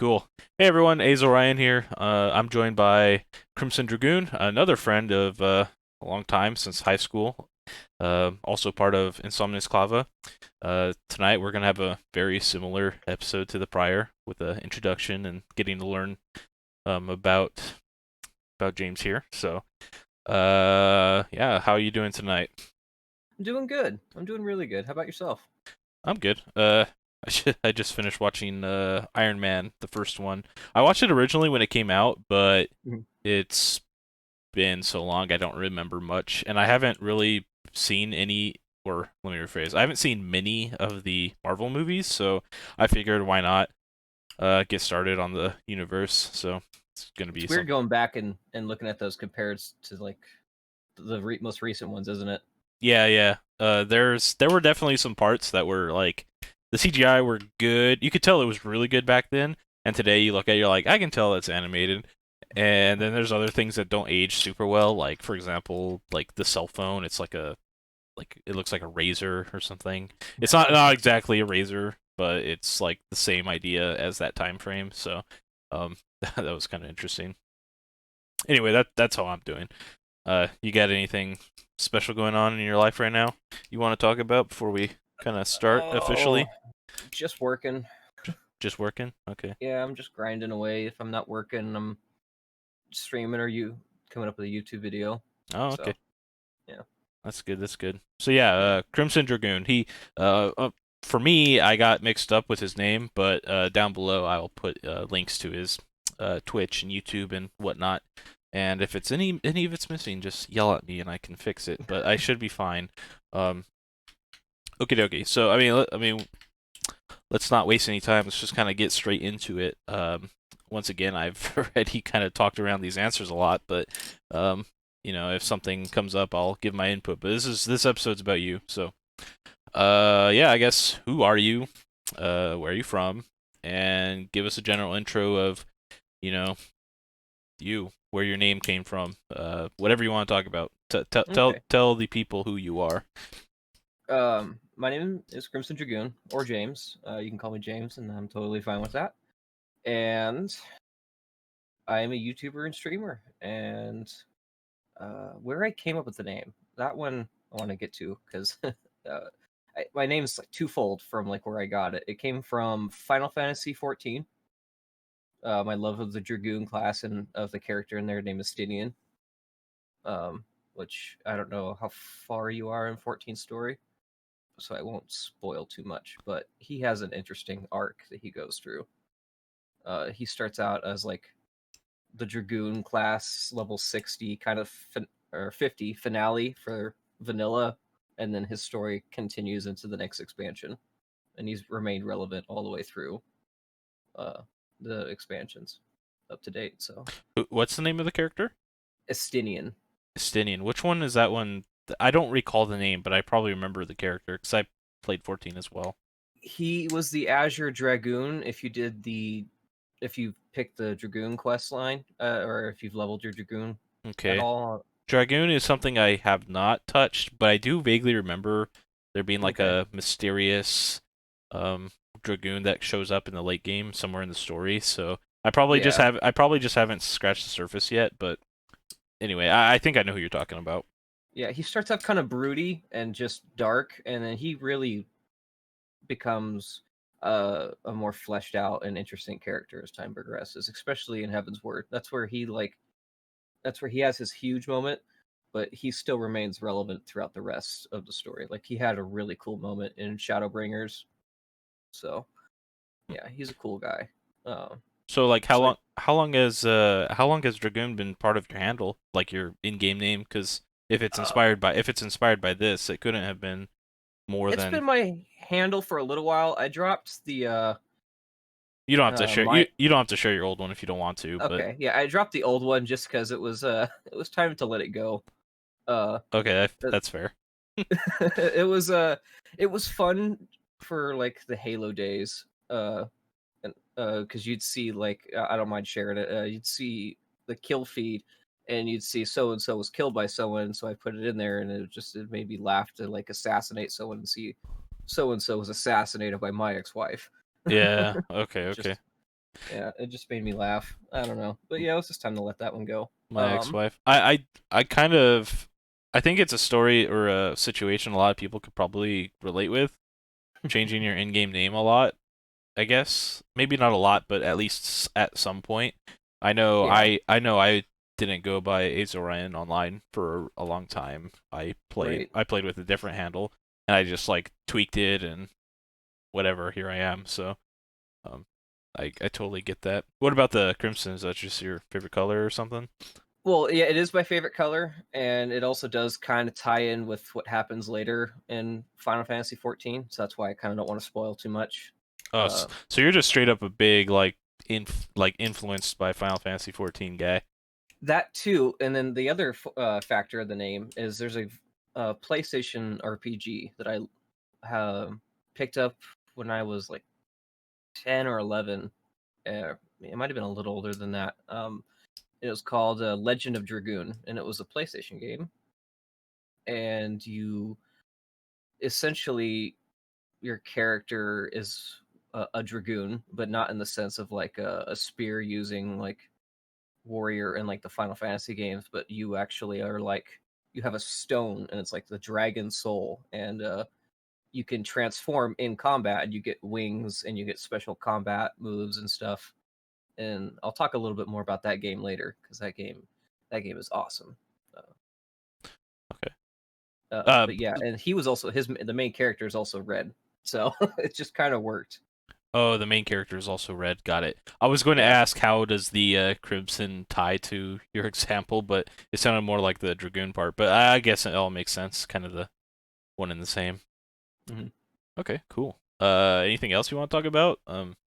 Cool. Hey everyone, Azel Ryan here. I'm joined by Crimson Dragoon, another friend of a long time since high school. Also part of Insomnius Clava. Tonight we're gonna have a very similar episode to the prior, with an introduction and getting to learn about James here. So, yeah, how are you doing tonight? I'm doing good. I'm doing really good. How about yourself? I'm good. I just finished watching Iron Man, the first one. I watched it originally when it came out, but Mhm. it's been so long I don't remember much, and I haven't really seen any. Or let me rephrase, I haven't seen many of the Marvel movies, so I figured why not get started on the universe. So it's gonna be It's weird some. going back and looking at those compared to like the most recent ones, isn't it? Yeah, yeah. There were definitely some parts that were like the CGI were good. You could tell it was really good back then, and today you look at it, you're like, I can tell it's animated. And then there's other things that don't age super well, like for example, like the cell phone. It's like it looks like a razor or something. It's not exactly a razor, but it's like the same idea as that time frame. So, that was kind of interesting. Anyway, that's how I'm doing. You got anything special going on in your life right now you want to talk about before we kind of start Oh, officially? just working. Just working? Okay. Yeah, I'm just grinding away. If I'm not working, I'm streaming or you coming up with a YouTube video. Oh, okay. So yeah, That's good. That's good. So yeah, yeah. Crimson Dragoon. For me, I got mixed up with his name, but down below I will put links to his Twitch and YouTube and whatnot. And if it's any of it's missing, just yell at me and I can fix it. But I should be fine. Um, okay, dokie. So I mean, let's not waste any time. Let's just kind of get straight into it. Once again, I've already kind of talked around these answers a lot, but um, if something comes up, I'll give my input. But this episode's about you, so yeah, I guess who are you? Where are you from? And give us a general intro of you know you, where your name came from, whatever you want to talk about. Okay. Tell the people who you are. My name is Crimson Dragoon or James. You can call me James, and I'm totally fine with that. And I am a YouTuber and streamer. And where I came up with the name, that one I want to get to because my name is like twofold from like where I got it. It came from Final Fantasy 14. My love of the Dragoon class and of the character in there named Estinian. Which I don't know how far you are in 14 story, so I won't spoil too much. But he has an interesting arc that he goes through. He starts out as like the Dragoon class, level 60, kind of or 50 finale for vanilla, and then his story continues into the next expansion, and he's remained relevant all the way through uh, the expansions up to date. So What's the name of the character? Estinian. Estinian. Which one is that one? I don't recall the name, but I probably remember the character because I played 14 as well. He was the Azure Dragoon. If you pick the Dragoon quest line, or if you've leveled your Dragoon at Okay. all. Dragoon is something I have not touched, but I do vaguely remember there being like Okay. a mysterious um Dragoon that shows up in the late game somewhere in the story. So Yeah. I probably just haven't scratched the surface yet, but anyway, I think I know who you're talking about. Yeah, he starts out kind of broody and just dark, and then he really becomes a more fleshed out and interesting character as time progresses, especially in Heaven's Word. That's where he has his huge moment, but he still remains relevant throughout the rest of the story. Like he had a really cool moment in Shadowbringers, so yeah, he's a cool guy. Um, So like so how long has Dragoon been part of your handle, like your in-game name? Because if it's inspired by this, it couldn't have been more it's than. been my handle for a little while. I dropped the You don't have to share my you don't have to share your old one if you don't want to, but okay, yeah, I dropped the old one just because it was it was time to let it go. Uh, okay, uh, that's fair. it was fun for like the Halo days. And because you'd see like I don't mind sharing it. You'd see the kill feed, and you'd see so and so was killed by someone. So I put it in there, and it made me laugh to like assassinate someone and see so and so was assassinated by my ex-wife. Yeah, okay, just okay. Yeah, it just made me laugh. I don't know, but yeah, it was just time to let that one go. My ex-wife. I kind of I think it's a story or a situation a lot of people could probably relate with. Changing your in-game name a lot, I guess. Maybe not a lot, but at least at some point. Yeah, I know I didn't go by Azorian online for a long time. right. I played with a different handle and I just like tweaked it and whatever, here I am. So, um I totally get that. What about the crimson? Is that just your favorite color or something? Well, yeah, it is my favorite color, and it also does kind of tie in with what happens later in Final Fantasy 14. So that's why I kind of don't want to spoil too much. Oh, Uh, so you're just straight up a big like influenced by Final Fantasy 14 guy. that too, and then the other factor of the name is there's a PlayStation RPG that I picked up when I was like 10 or 11. It might have been a little older than that. It was called Legend of Dragoon, and it was a PlayStation game. And you essentially your character is a dragoon, but not in the sense of like a spear using like warrior in like the Final Fantasy games, but you actually are like you have a stone, and it's like the dragon soul, and you can transform in combat, and you get wings, and you get special combat moves and stuff. And I'll talk a little bit more about that game later because that game is awesome. Uh, Okay. Uh, but yeah, and he was also the main character is also red, so it just kind of worked. oh, the main character is also red. Got it. I was going to Yeah. ask how does the crimson tie to your example, but it sounded more like the dragoon part. But I guess it all makes sense. Kind of the one and the same. Hmm. Okay, cool. Anything else you want to talk about?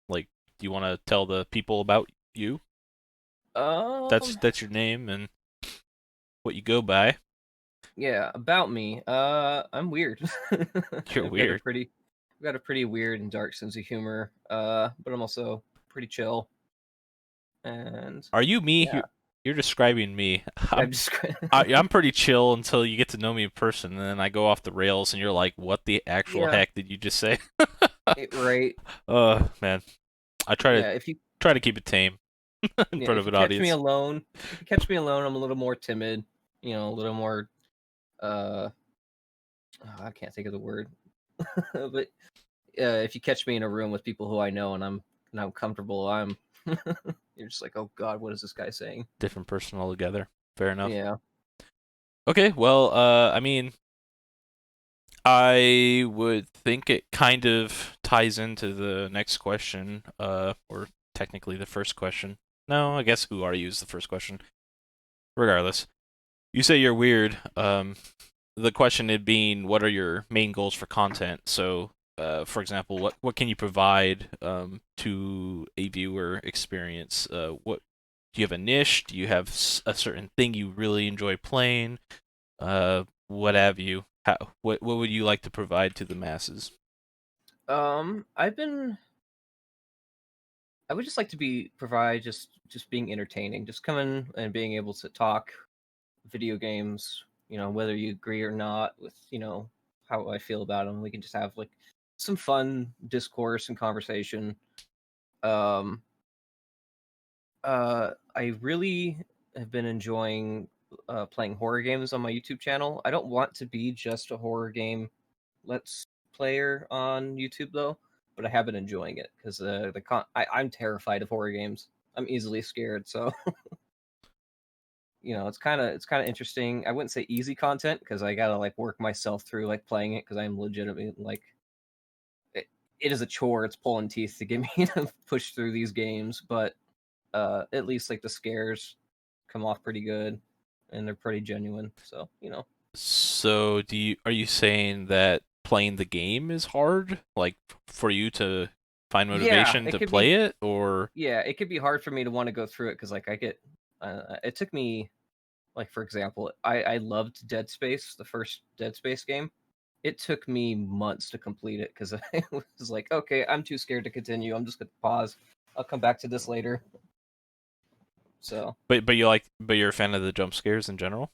Like, do you want to tell the people about you? Um. That's your name and what you go by. Yeah. About me. I'm weird. You're weird. I've got a pretty weird and dark sense of humor. But I'm also pretty chill. And Are you me? yeah, You're describing me. I'm just. I'm pretty chill until you get to know me in person, and then I go off the rails, and you're like, "What the actual Yeah. heck did you just say?" Right. Man, I Yeah. If you try to keep it tame in yeah front if of you an catch me audience. alone, I'm a little more timid. A little more. Uh. I can't think of the word. But if you catch me in a room with people who I know and I'm comfortable, you're just like, oh God, what is this guy saying? Different person altogether. Fair enough. Yeah. Okay, well, I mean, I would think it kind of ties into the next question, or technically the first question. No, I guess who are you is the first question. Regardless, you say you're weird. The question it being, what are your main goals for content? So, for example, what can you provide to a viewer experience? What do you have a niche? Do you have a certain thing you really enjoy playing? What have you? What would you like to provide to the masses? I've been. I would just like to be provide just being entertaining, just coming and being able to talk video games. Whether you agree or not with how I feel about them, we can just have like some fun discourse and conversation. Um, I really have been enjoying playing horror games on my YouTube channel. I don't want to be just a horror game let's player on YouTube though, but I have been enjoying it because I'm terrified of horror games. I'm easily scared, so it's kind of interesting. I wouldn't say easy content because I gotta like work myself through like playing it because I'm legitimately like it, it is a chore. It's pulling teeth to get me to push through these games, but at least like the scares come off pretty good and they're pretty genuine. So. So, are you saying that playing the game is hard, like for you to find Yeah, motivation it to could be. play it, or Yeah, it could be hard for me to want to go through it because like it took me like for example, I loved Dead Space, the first Dead Space game. It took me months to complete it because I was like, okay, I'm too scared to continue. I'm just gonna pause. I'll come back to this later. So but you're a fan of the jump scares in general?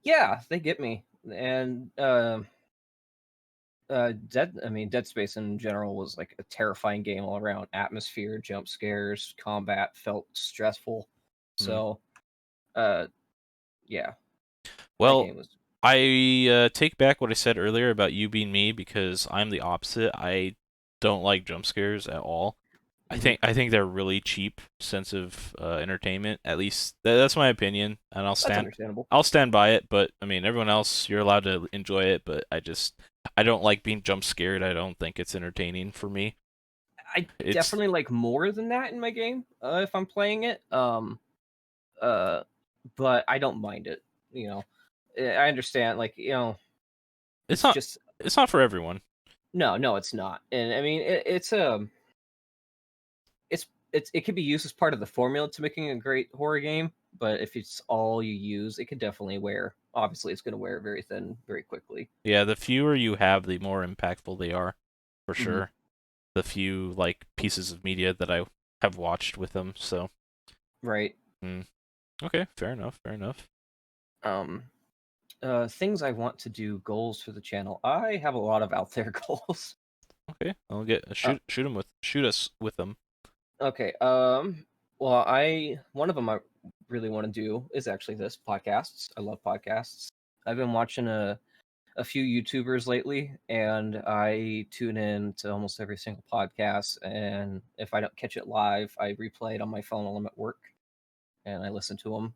yeah, they get me, and Dead Space in general was like a terrifying game all around. Atmosphere, jump scares, combat felt stressful. Mm. So, uh, yeah, that Well, game was. I take back what I said earlier about you being me because I'm the opposite. I don't like jump scares at all. Mhm. I think they're really cheap sense of entertainment. At least that's my opinion, and That's understandable. I'll stand by it. But I mean, everyone else, you're allowed to enjoy it. But I don't like being jump scared. I don't think it's entertaining for me. I It's definitely like more than that in my game if I'm playing it. Uh, but I don't mind it. You know, I understand. Like it's it's not just it's not for everyone. no, it's not. And I mean, it could be used as part of the formula to making a great horror game. But if it's all you use, it could definitely wear. Obviously, it's going to wear very thin very quickly. Yeah, the fewer you have, the more impactful they are, for Hmm. sure. The few like pieces of media that I have watched with them. So, Right. mm, okay, fair enough, fair enough. Um, things I want to do, goals for the channel. I have a lot of out there goals. Okay, I'll get Uh, shoot us with them. okay. Well, I one of them I really want to do is actually this podcasts. I love podcasts. I've been watching a few YouTubers lately, and I tune in to almost every single podcast. And if I don't catch it live, I replay it on my phone while I'm at work, and I listen to them.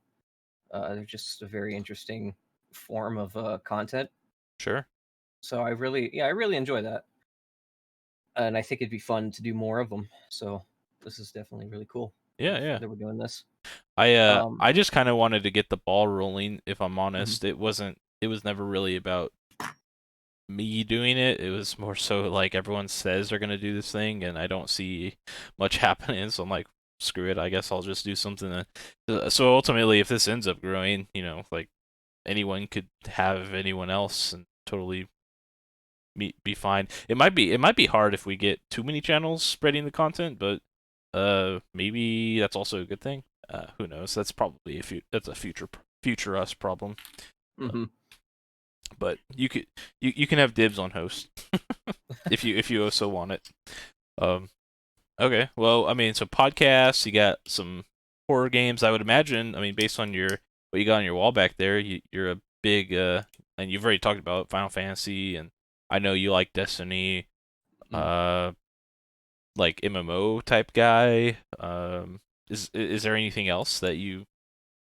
They're just a very interesting form of content. Sure. So I really enjoy that, and I think it'd be fun to do more of them. So this is definitely really cool Yeah, yeah. that we're doing this. I just kind of wanted to get the ball rolling, if I'm Mhm. honest. It was never really about me doing it. It was more so like everyone says they're gonna do this thing, and I don't see much happening. So I'm like, screw it. I guess I'll just do something. So ultimately, if this ends up growing, like anyone could have anyone else and totally be fine. It might be hard if we get too many channels spreading the content, but maybe that's also a good thing. Who knows? That's probably that's a future us problem. Uh, Mhm. but you can have dibs on host if you also want it. Um, okay. Well, I mean, so podcasts, you got some horror games. I would imagine. I mean, based on your what you got on your wall back there, you're a big and you've already talked about Final Fantasy, and I know you like Destiny. Mhm. Uh, like MMO type guy. Is there anything else that you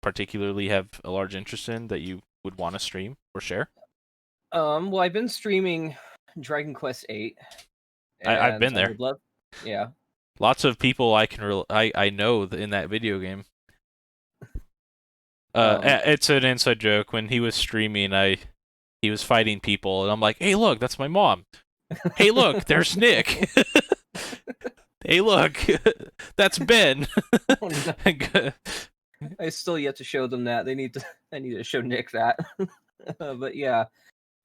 particularly have a large interest in that you would want to stream or share? Well, I've been streaming Dragon Quest 8, I've and been I there. would love, yeah. Lots of people I know in that video game. Um, It's an inside joke. When he was streaming, he was fighting people, and I'm like, "Hey, look, that's my mom. Hey, look, there's Nick. Hey, look, that's Ben." oh, no. I still yet to show them that. They need to. I need to show Nick that. But yeah.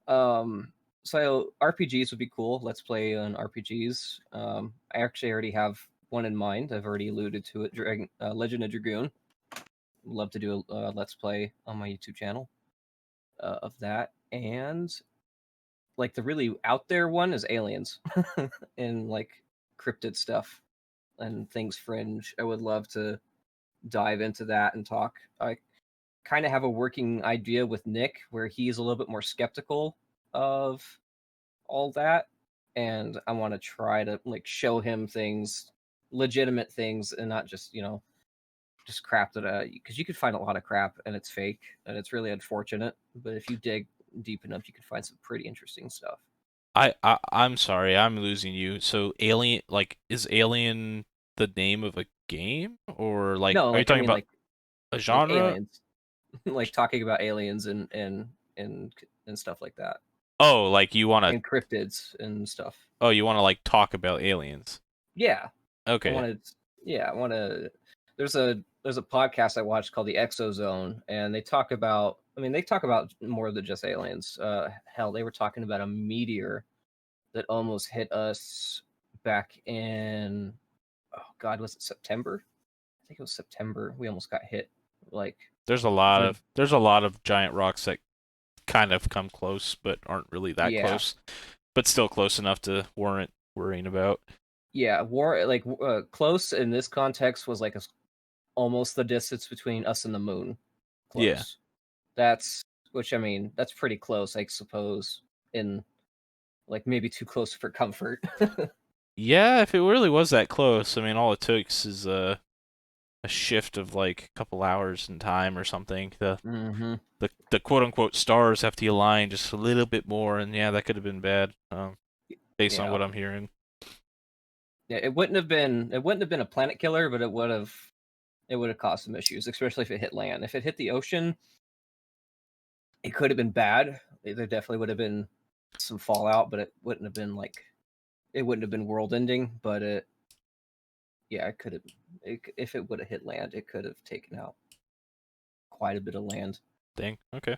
Um, so RPGs would be cool. Let's play on RPGs. I actually already have one in mind. I've already alluded to it. Legend of Dragoon. Love to do a let's play on my YouTube channel of that. And like the really out there one is aliens and like cryptid stuff and things fringe. I would love to dive into that and talk. I kind of have a working idea with Nick where he's a little bit more skeptical of all that, and I want to try to like show him things, legitimate things, and not just just crap that because you could find a lot of crap and it's fake and it's really unfortunate. But if you dig deep enough, you can find some pretty interesting stuff. I'm sorry, I'm losing you. So Alien, like, is Alien the name of a game, or like, No, are you like I talking mean about a like genre? aliens, like talking about aliens and and stuff like that, Oh, like you wanna, and cryptids and stuff. oh, you wanna like talk about aliens? Yeah, I Okay, wanted. Yeah, I want to. There's a podcast I watched called the Exozone, and they talk about. I mean, they talk about more than just aliens. Hell, they were talking about a meteor that almost hit us back in. Oh God, was it September? I think it was September. We almost got hit. Like the there's a lot of giant rocks that kind of come close but aren't really that yeah, close. but still close enough to warrant worrying about. Yeah, war like close in this context was like almost the distance between us and the moon. Yeah. Close. That's which I mean that's pretty close, I suppose. In like maybe too close for comfort. Yeah, if it really was that close, I mean, all it takes is a shift of like a couple hours in time or something. Mm-hmm. The quote unquote stars have to align just a little bit more, and yeah, that could have been bad, based on Yeah. what I'm hearing. Yeah, it wouldn't have been a planet killer, but it would have caused some issues, especially if it hit land. If it hit the ocean, it could have been bad. There definitely would have been some fallout, but it wouldn't have been world ending, but yeah, it could have if it would have hit land, it could have taken out quite a bit of land. Dang. Okay.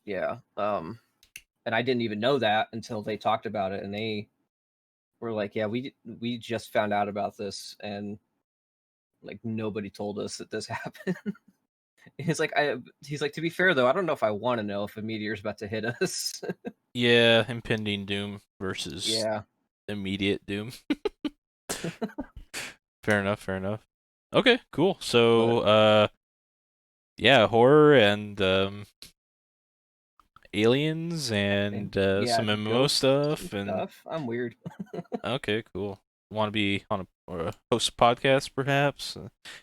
Yeah. And I didn't even know that until they talked about it, and they were like, "Yeah, we just found out about this, and like nobody told us that this happened." He's like, to be fair though, I don't know if I want to know if a meteor's about to hit us. Yeah, impending doom versus Yeah. immediate doom. Fair enough. Fair enough. Okay. Cool. But So, yeah, horror and aliens and and yeah, some MMO ghosts and stuff and stuff. I'm weird. okay, cool. Want to be on a or host a podcast, perhaps?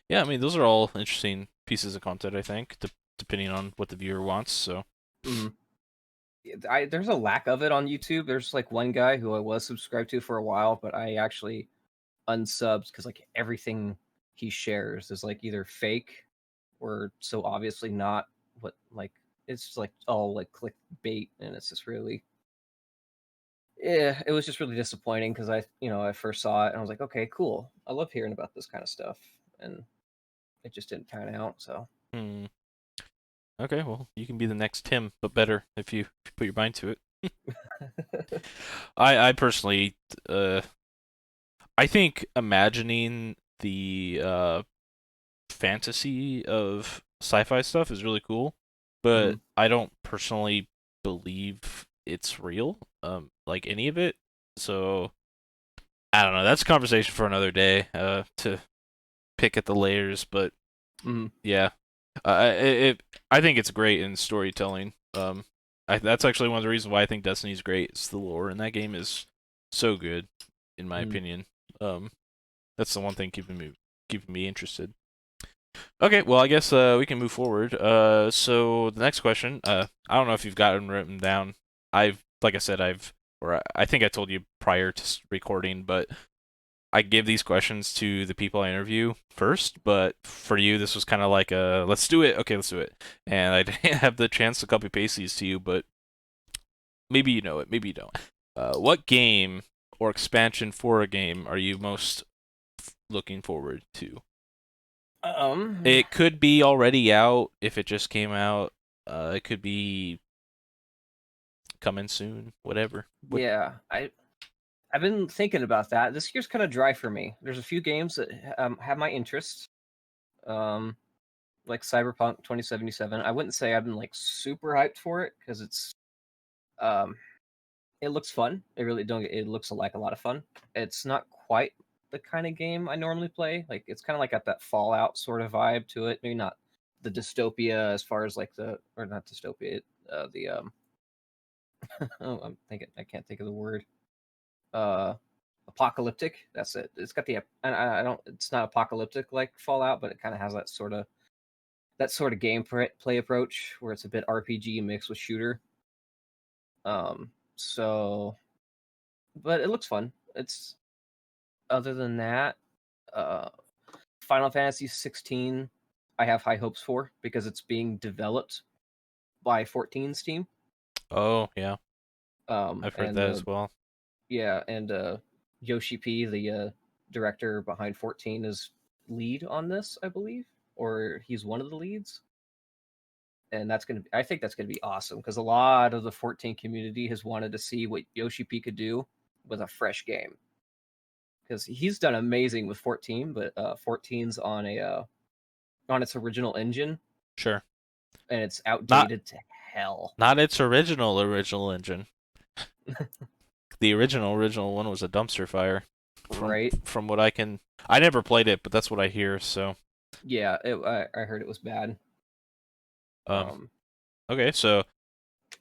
Yeah, I mean, those are all interesting pieces of content. I think, depending on what the viewer wants. So, Mm. There's a lack of it on YouTube. There's like one guy who I was subscribed to for a while, but I actually unsubbed because like everything he shares is like either fake or so obviously not what like it's just like all like clickbait, and it's just really yeah, it was just really disappointing because I first saw it and I was like, okay, cool. I love hearing about this kind of stuff, and it just didn't pan out. So, hmm. Okay, well, you can be the next Tim, but better if you put your mind to it. I personally, uh, I think imagining the fantasy of sci-fi stuff is really cool, but mm, I don't personally believe it's real, like any of it. So I don't know. That's a conversation for another day, to pick at the layers. But mm, yeah, I think it's great in storytelling. That's actually one of the reasons why I think Destiny's great. It's the lore in that game is so good, in my mm. opinion. Um, that's the one thing keeping me interested. Okay, well, I guess we can move forward. So the next question, I don't know if you've gotten written down. Like I said, or I think I told you prior to recording, but I give these questions to the people I interview first. But for you, this was kind of like a let's do it. Okay, let's do it. And I didn't have the chance to copy paste these to you, but maybe you know it, maybe you don't. What game or expansion for a game are you most looking forward to? Um, It could be already out if it just came out. It could be coming soon. Whatever. What? yeah, I've been thinking about that. This year's kind of dry for me. There's a few games that have my interest. Um, like Cyberpunk 2077. I wouldn't say I've been like super hyped for it because um it looks fun. It really don't. It looks like a lot of fun. It's not quite the kind of game I normally play. Like it's kind of like got that Fallout sort of vibe to it. Maybe not the dystopia as far as like the or not dystopia. The oh, I can't think of the word. Uh, apocalyptic. That's it. It's got the and I don't. It's not apocalyptic like Fallout, but it kind of has that sort of play approach where it's a bit RPG mixed with shooter. So, but it looks fun. It's other than that, uh, Final Fantasy 16, I have high hopes for because it's being developed by 14's team. Oh yeah, Um, I've heard and that as well. yeah, and Yoshi P, the director behind 14, is lead on this, I believe, or he's one of the leads. And I think that's gonna be awesome because a lot of the 14 community has wanted to see what Yoshi P could do with a fresh game because he's done amazing with 14, but 14's on its original engine Sure. and it's Not outdated to hell. not its original engine. the original one was a dumpster fire. From right? from what I never played it, but that's what I hear. So, Yeah, I heard it was bad. um, Um, okay, so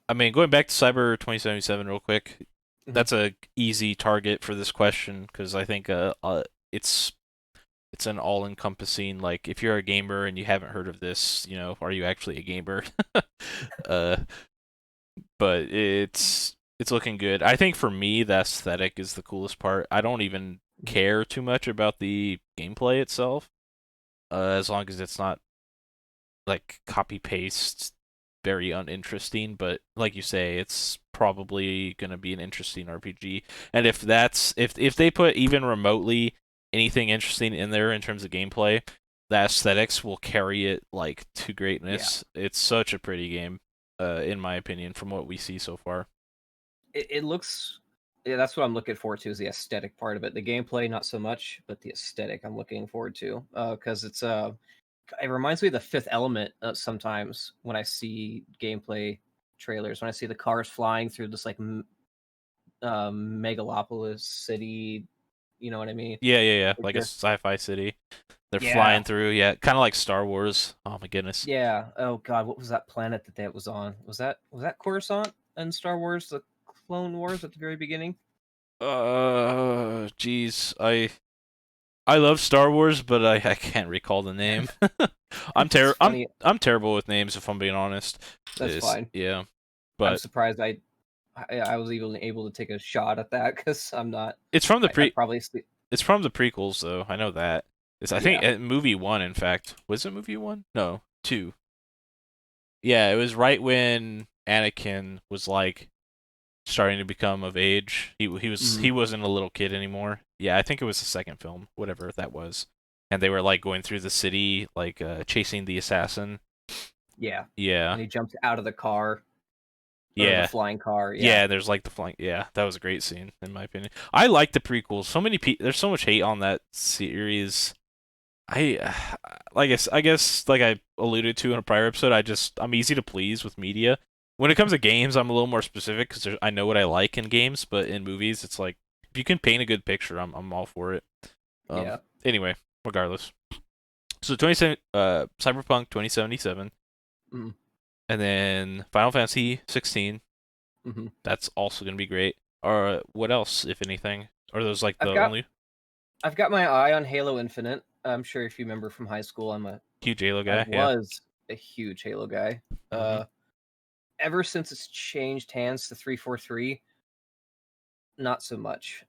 I mean, going back to Cyber 2077 real quick, mhm. that's a easy target for this question because I think it's it's an all-encompassing, like, if you're a gamer and you haven't heard of this, are you actually a gamer? uh, but it's looking good. I think for me, the aesthetic is the coolest part. I don't even care too much about the gameplay itself, as long as it's not like copy paste, very uninteresting. But like you say, it's probably gonna be an interesting RPG. And if they put even remotely anything interesting in there in terms of gameplay, the aesthetics will carry it like to Yeah, greatness. It's such a pretty game, in my opinion, from what we see so far. it looks. Yeah, that's what I'm looking forward to is the aesthetic part of it. The gameplay, not so much, but the aesthetic I'm looking forward to. Because it reminds me of the Fifth Element sometimes when I see gameplay trailers. When I see the cars flying through this like megalopolis city, you know what I mean? Yeah, yeah, yeah. Like a Picture. sci-fi city. They're flying Yeah, through. Yeah, kind of like Star Wars. Oh my goodness. yeah. Oh God, what was that planet that was on? Was that Coruscant in Star Wars, the Clone Wars at the very beginning? Geez, I love Star Wars, but I can't recall the name. I'm It's ter funny. I'm terrible with names if I'm being honest. That's fine. Yeah, I'm but surprised I was even able to take a shot at that because I'm not. it's from the I'd pre probably sleep. it's from the prequels though. I know that. I think Yeah. movie 1 in fact. Was it movie 1? No, 2. Yeah, it was right when Anakin was like starting to become of age. Hmm. He wasn't a little kid anymore. Yeah, I think it was the second film, whatever that was. And they were like going through the city, like chasing the assassin. Yeah. Yeah, And he jumps out of the car or the yeah, flying car. Yeah. yeah. There's like the flank. Yeah, that was a great scene in my opinion. I like the prequels. There's so much hate on that series. I I guess like I alluded to in a prior episode, I'm easy to please with media. When it comes to games, I'm a little more specific because I know what I like in games, but in movies, it's like if you can paint a good picture, I'm all for it. Um, Yeah. anyway, regardless. So 27 Cyberpunk 2077 Mm-hmm. and then Final Fantasy 16. Mm-hmm. That's also going to be great. Or what else if anything? Are those like I've the got only I've got my eye on Halo Infinite. I'm sure if you remember from high school, huge Halo I guy? Yeah. was a huge Halo guy. Mhm. Ever since it's changed hands to 343, not so much.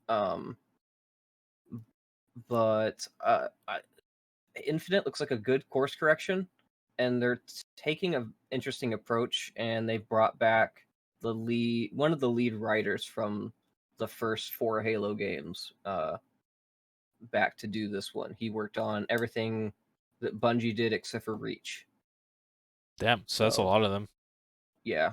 Um, but Infinite looks like a good course correction, and they're taking an interesting approach, and they've brought back one of the lead writers from the first four Halo games, back to do this one. He worked on everything that Bungie did except for Reach. Damn, so that's a So lot of them. yeah,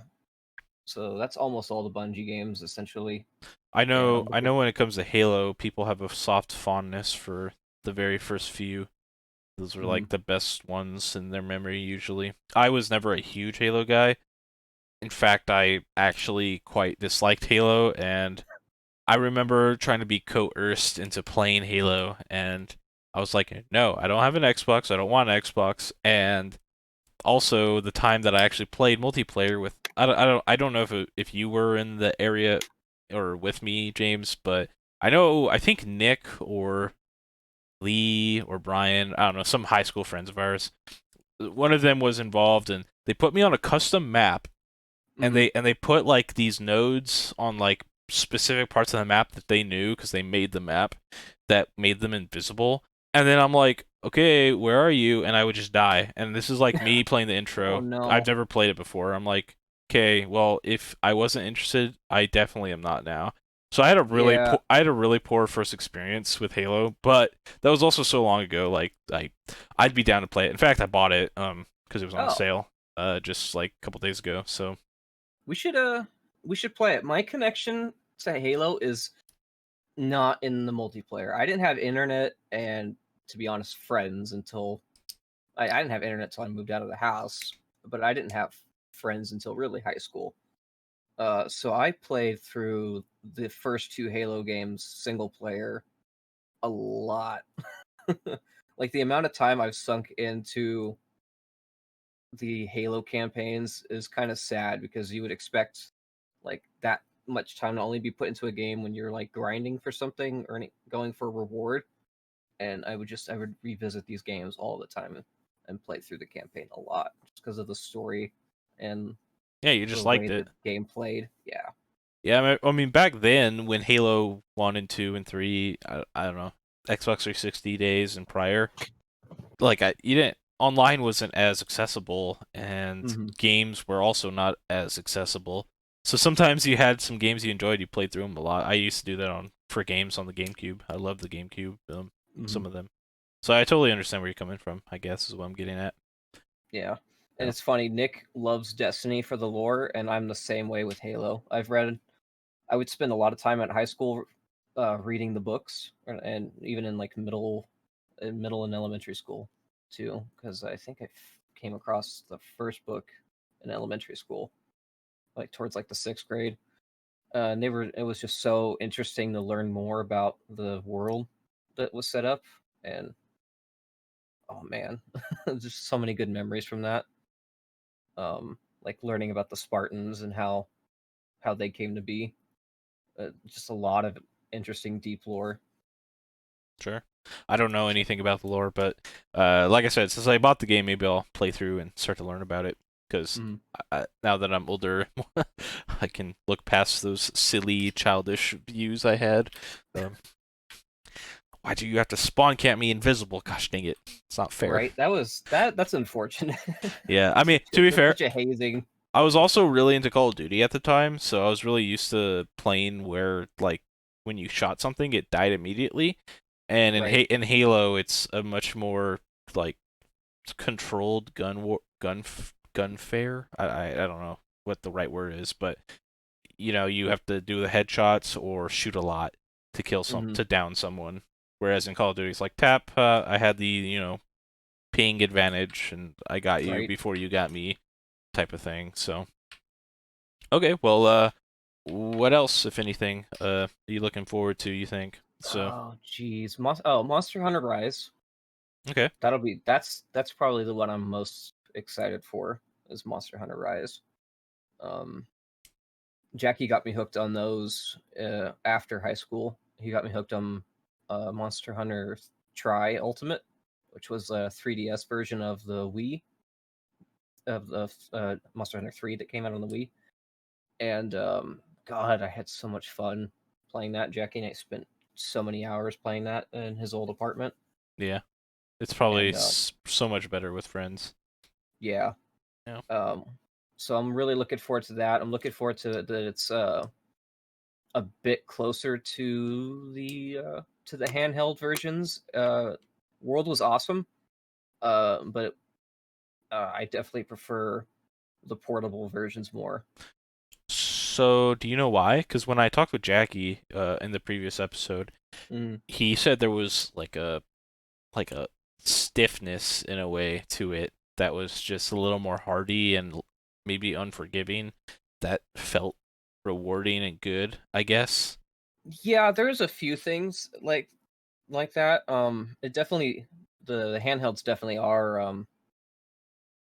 so that's almost all the Bungie games essentially, I and know I'm I looking. know when it comes to Halo, people have a soft fondness for the very first few. Those were Mhm. like the best ones in their memory usually. I was never a huge Halo guy. In fact, I actually quite disliked Halo, and I remember trying to be coerced into playing Halo, and I was like, "No, I don't have an Xbox. I don't want an Xbox." And also, the time that I actually played multiplayer with, I don't know if you were in the area or with me, James, but I think Nick or Lee or Brian, I don't know, some high school friends of ours, one of them was involved, and they put me on a custom map, and Mhm. they put like these nodes on like specific parts of the map that they knew because they made the map that made them invisible. And then I'm like, okay, where are you? And I would just die. And this is like me playing the Oh intro. I've no. never played it before. I'm like, okay, well, if I wasn't interested, I definitely am not now. So Yeah. I had a really poor first experience with Halo, but that was also so long ago. Like I'd be down to play it. In fact, I bought it because it was on Oh, sale just like a couple days ago. So we should we should play it. My connection to Halo is not in the multiplayer. I didn't have internet and, to be honest, friends until I didn't have internet until I moved out of the house, but I didn't have friends until really high school. So I played through the first two Halo games single player a lot. Like the amount of time I've sunk into the Halo campaigns is kind of sad because you would expect like that much time to only be put into a game when you're like grinding for something or going for a reward. And I would revisit these games all the time and play through the campaign a lot just because of the story and Yeah, you the just way liked the it. game played. Yeah. Yeah, I mean back then when Halo 1 and 2 and 3, I don't know, Xbox 360 days and prior, like you didn't online wasn't as accessible and Hmm. games were also not as accessible. So sometimes you had some games you enjoyed, you played through them a lot. I used to do that on for games on the GameCube. I love the GameCube, Hmm. some of them. So I totally understand where you're coming from, I guess is what I'm getting at. Yeah. And Yeah. it's funny, Nick loves Destiny for the lore, and I'm the same way with Halo. I would spend a lot of time at high school reading the books, and even in like middle and elementary school too, because I think came across the first book in elementary school, like towards like the sixth grade. And it was just so interesting to learn more about the world that was set up, and oh man, just so many good memories from that. Like learning about the Spartans and how they came to be. Just a lot of interesting deep lore. Sure. I don't know So, anything about the lore, but like I said, since I bought the game, maybe I'll play through and start to learn about it. Because mm, now that I'm older, I can look past those silly, childish views I had. Um, why do you have to spawn camp me invisible? Gosh dang it. It's not fair. right, that's unfortunate. Yeah, I mean, to be That's fair, such a hazing. I was also really into Call of Duty at the time, so I was really used to playing where, like, when you shot something, it died immediately. And Right. In Halo, it's a much more, like, controlled gunfare. I don't know what the right word is, but you have to do the headshots or shoot a lot to kill Hmm. to down someone. Whereas in Call of Duty, it's like tap. I had the ping advantage, and I got you Right. before you got me, type of thing. So okay, well, what else, if anything, are you looking forward to? You think so? Oh geez. Monster Hunter Rise. Okay, That's probably the one I'm most excited for is Monster Hunter Rise. Um, Jackie got me hooked on those after high school. He got me hooked on Monster Hunter Tri Ultimate, which was a 3DS version of the Wii of the Monster Hunter 3 that came out on the Wii. And God, I had so much fun playing that. Jackie and I spent so many hours playing that in his old apartment. yeah, it's probably And so much better with friends. yeah, Yeah. um, so I'm really looking forward to that. I'm looking forward to that. It's a bit closer to the handheld versions. World was awesome, but I definitely prefer the portable versions more. So, do you know why? Because when I talked with Jackie in the previous episode, Mm. he said there was like a stiffness in a way to it that was just a little more hardy and maybe unforgiving that felt rewarding and good, I guess. Yeah, there's a few things like that. It definitely the handhelds definitely are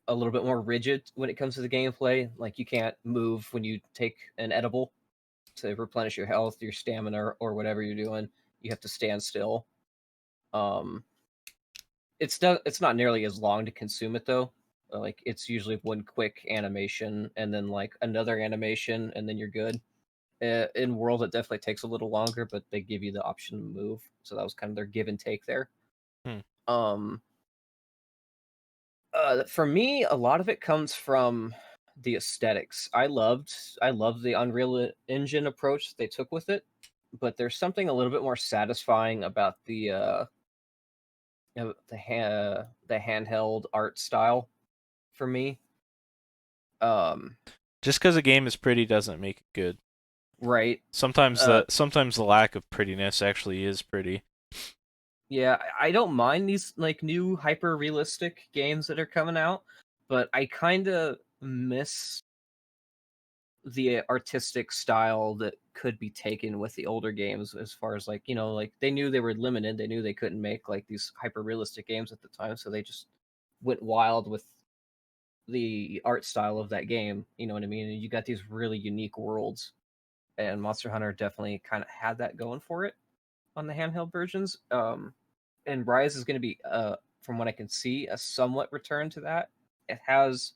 a little bit more rigid when it comes to the gameplay. Like you can't move when you take an edible to replenish your health, your stamina, or whatever you're doing. You have to stand still. Um, it's not nearly as long to consume it though. Like it's usually one quick animation and then like another animation and then you're good. In World, it definitely takes a little longer, but they give you the option to move. So that was kind of their give and take there. Hmm. Um, for me, a lot of it comes from the aesthetics. I loved the Unreal Engine approach they took with it, but there's something a little bit more satisfying about the handheld art style for me. Um, Just because a game is pretty doesn't make it good. right. Uh, Sometimes the lack of prettiness actually is pretty. yeah, I don't mind these like new hyper realistic games that are coming out, but I kind of miss the artistic style that could be taken with the older games, as far as like, like they knew they were limited, they knew they couldn't make like these hyper realistic games at the time, so they just went wild with the art style of that game. You know what I mean? And you got these really unique worlds, and Monster Hunter definitely kind of had that going for it on the handheld versions. And Rise is going to be, from what I can see, a somewhat return to that. It has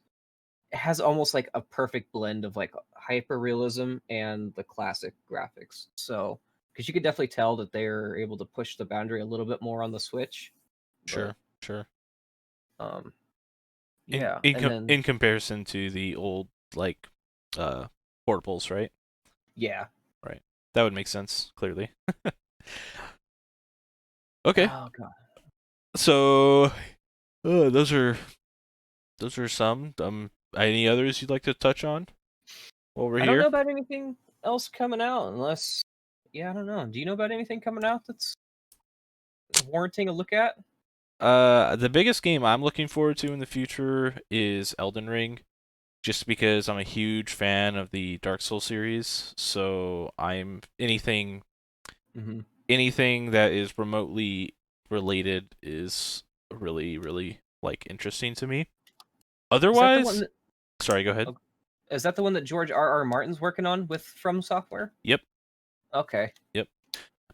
almost like a perfect blend of like hyper realism and the classic graphics. So, because you could definitely tell that they're able to push the boundary a little bit more on the Switch, but Sure, sure. um, In yeah, in and com- then in comparison to the old like uh portables, right? yeah, Right. That would make sense, clearly. Okay. oh god, So those are some. Any others you'd like to touch on while we're I don't know here? about anything else coming out unless, yeah, I don't know. Do you know about anything coming out that's warranting a look at? The biggest game I'm looking forward to in the future is Elden Ring, just because I'm a huge fan of the Dark Souls series. So I'm Mm-hmm. anything that is remotely related is really, really like interesting to me. Is that the one Otherwise, that, sorry, go ahead. oh, is that the one that George R. R. Martin's working on with From Software? Yep, Okay. yep.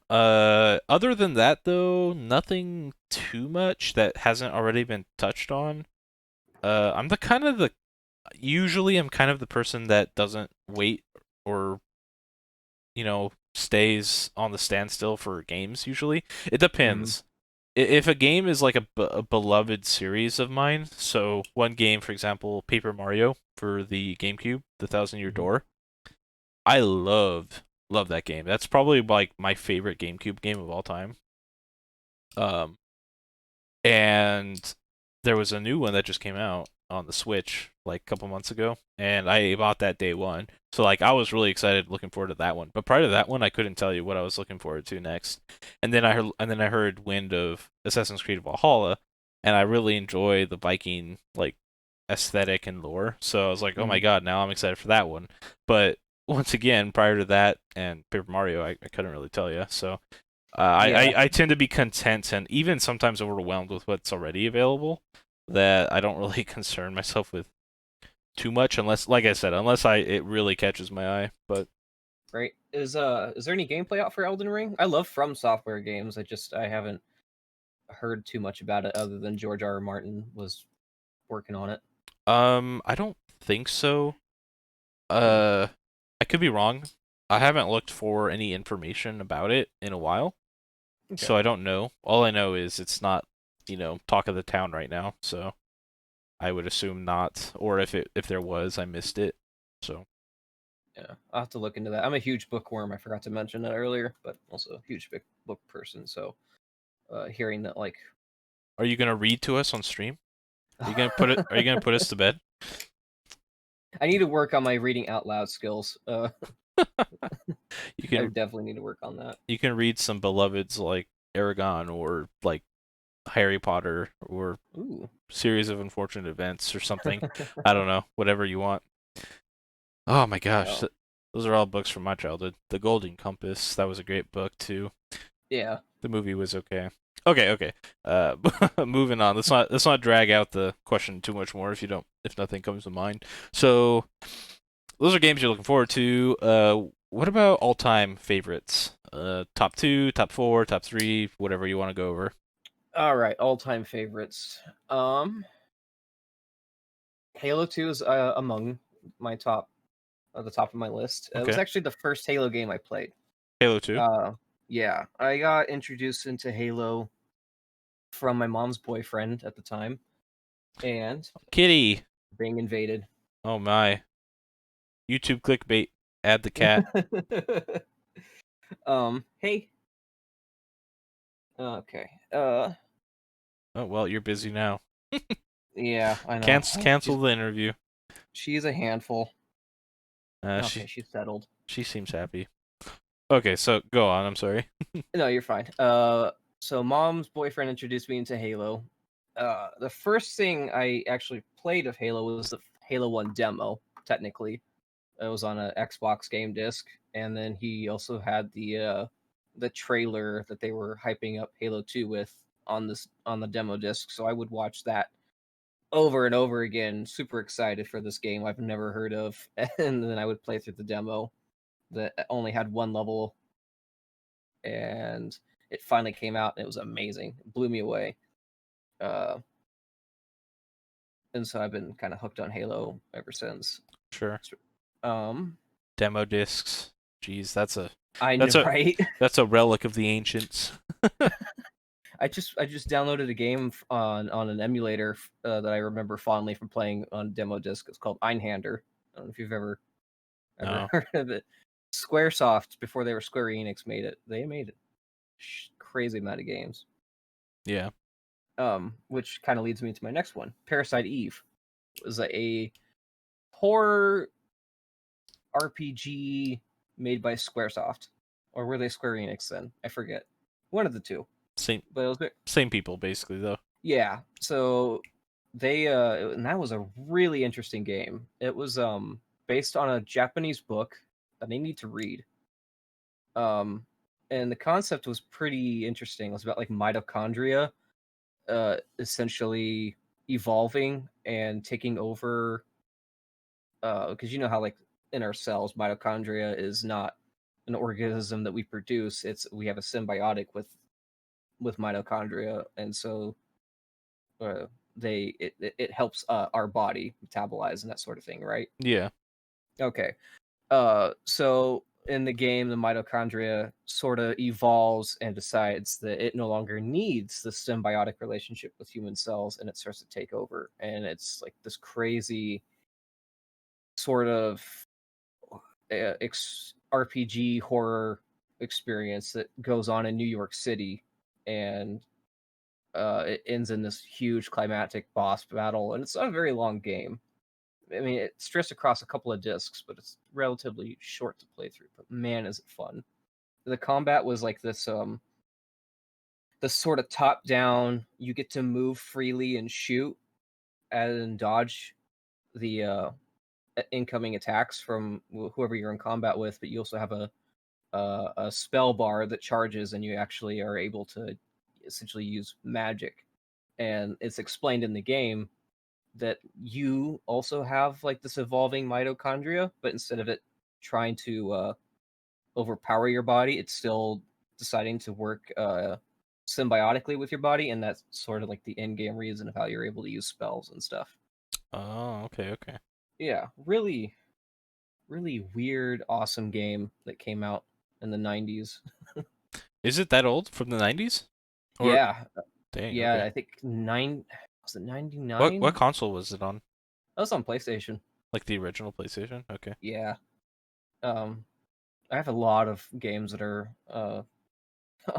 Other than that though, nothing too much that hasn't already been touched on. I'm the kind of the usually I'm kind of the person that doesn't wait or stays on the standstill for games usually. It Mm-hmm. depends. If a game is like a beloved series of mine, so one game, for example, Paper Mario for the GameCube, the Thousand Year Mm-hmm. Door, I love that game. That's probably like my favorite GameCube game of all time. Um, and there was a new one that just came out on the Switch like a couple months ago, and I bought that day one. So like I was really excited, looking forward to that one. But prior to that one, I couldn't tell you what I was looking forward to next. And then I heard wind of Assassin's Creed Valhalla, and I really enjoy the Viking like aesthetic and lore. So I was like, oh my Mm-hmm. god, now I'm excited for that one. But once again, prior to that and Paper Mario, I couldn't really tell you. So Yeah, I tend to be content and even sometimes overwhelmed with what's already available, that I don't really concern myself with too much unless, like I said, unless it really catches my eye. But right. Is there any gameplay out for Elden Ring? I love From Software games. I haven't heard too much about it other than George R. R. Martin was working on it. I don't think so. Hmm. Uh, I could be wrong. I haven't looked for any information about it in a while, Okay. so I don't know. All I know is it's not, talk of the town right now. So I would assume not, or if there was, I missed it. So Yeah, I'll have to look into that. I'm a huge bookworm. I forgot to mention that earlier, but also a huge big book person. So, hearing that, like, are you gonna read to us on stream? Are you gonna put us to bed? I need to work on my reading out loud skills. You I can definitely need to work on that. you can read some beloveds like Aragon or like Harry Potter or Ooh. Series of Unfortunate Events or something. I don't know, whatever you want. Oh my gosh, Oh, those are all books from my childhood. The Golden Compass, that was a great book too. yeah. The movie was okay. Okay, okay. Uh, moving on. Let's not drag out the question too much more if nothing comes to mind. So those are games you're looking forward to. What about all-time favorites? Top two, top four, top three, whatever you want to go over. All right. All time favorites. Um, Halo 2 is among my top, the top of my list. It was Okay. actually the first Halo game I played. Halo 2. Uh, yeah, I got introduced into Halo from my mom's boyfriend at the time, and Kitty. being invaded. Oh my. YouTube clickbait. Add the cat. Hey. Okay. Oh well, you're busy now. Yeah, I know. Cancel the interview. She's a handful. Uh, Okay, she she's settled. she seems happy. Okay, so go on. I'm sorry. No, you're fine. So mom's boyfriend introduced me into Halo. The first thing I actually played of Halo was the Halo 1 demo, technically. It was on an Xbox game disc, and then he also had the trailer that they were hyping up Halo 2 with on the demo disc. So I would watch that over and over again, super excited for this game I've never heard of, and then I would play through the demo that only had one level, and it finally came out and it was amazing. It blew me away. Uh, and so I've been kind of hooked on Halo ever since. Sure. Um, Demo discs. Jeez, I know, that's a right? that's a relic of the ancients. I just downloaded a game on an emulator that I remember fondly from playing on demo disc. It's called Einhander. I don't know if you've ever No. heard of it. Squaresoft, before they were Square Enix, made it. They made it crazy amount of games. Yeah. Which kind of leads me to my next one. Parasite Eve was a horror RPG made by Squaresoft, or were they Square Enix then? I forget. One of the two. Same But it was same people basically though. yeah. So they and that was a really interesting game. It was based on a Japanese book that I need to read. Um, and the concept was pretty interesting. It was about like mitochondria, essentially evolving and taking over. Because you know how like in our cells, mitochondria is not an organism that we produce. We have a symbiotic with mitochondria, and so uh, it helps our body metabolize and that sort of thing, right? Yeah. Okay. So in the game, the mitochondria sort of evolves and decides that it no longer needs the symbiotic relationship with human cells, and it starts to take over. And it's like this crazy sort of RPG horror experience that goes on in New York City, and it ends in this huge climactic boss battle, and it's not a very long game. I mean, it's stretched across a couple of discs, but it's relatively short to play through. But man, is it fun! The combat was like this sort of top down. You get to move freely and shoot and dodge the incoming attacks from whoever you're in combat with, but you also have a spell bar that charges, and you actually are able to essentially use magic. And it's explained in the game that you also have like this evolving mitochondria, but instead of it trying to overpower your body, it's still deciding to work symbiotically with your body, and that's sort of like the end game reason of how you're able to use spells and stuff. Oh, okay, okay. Yeah, really, really weird, awesome game that came out in the 90s. Is it that old from the 90s? Or Yeah, dang, yeah, okay. I think was it What 99? console was it on? That was on PlayStation. Like the original PlayStation? Okay. Yeah. Um, I have a lot of games that are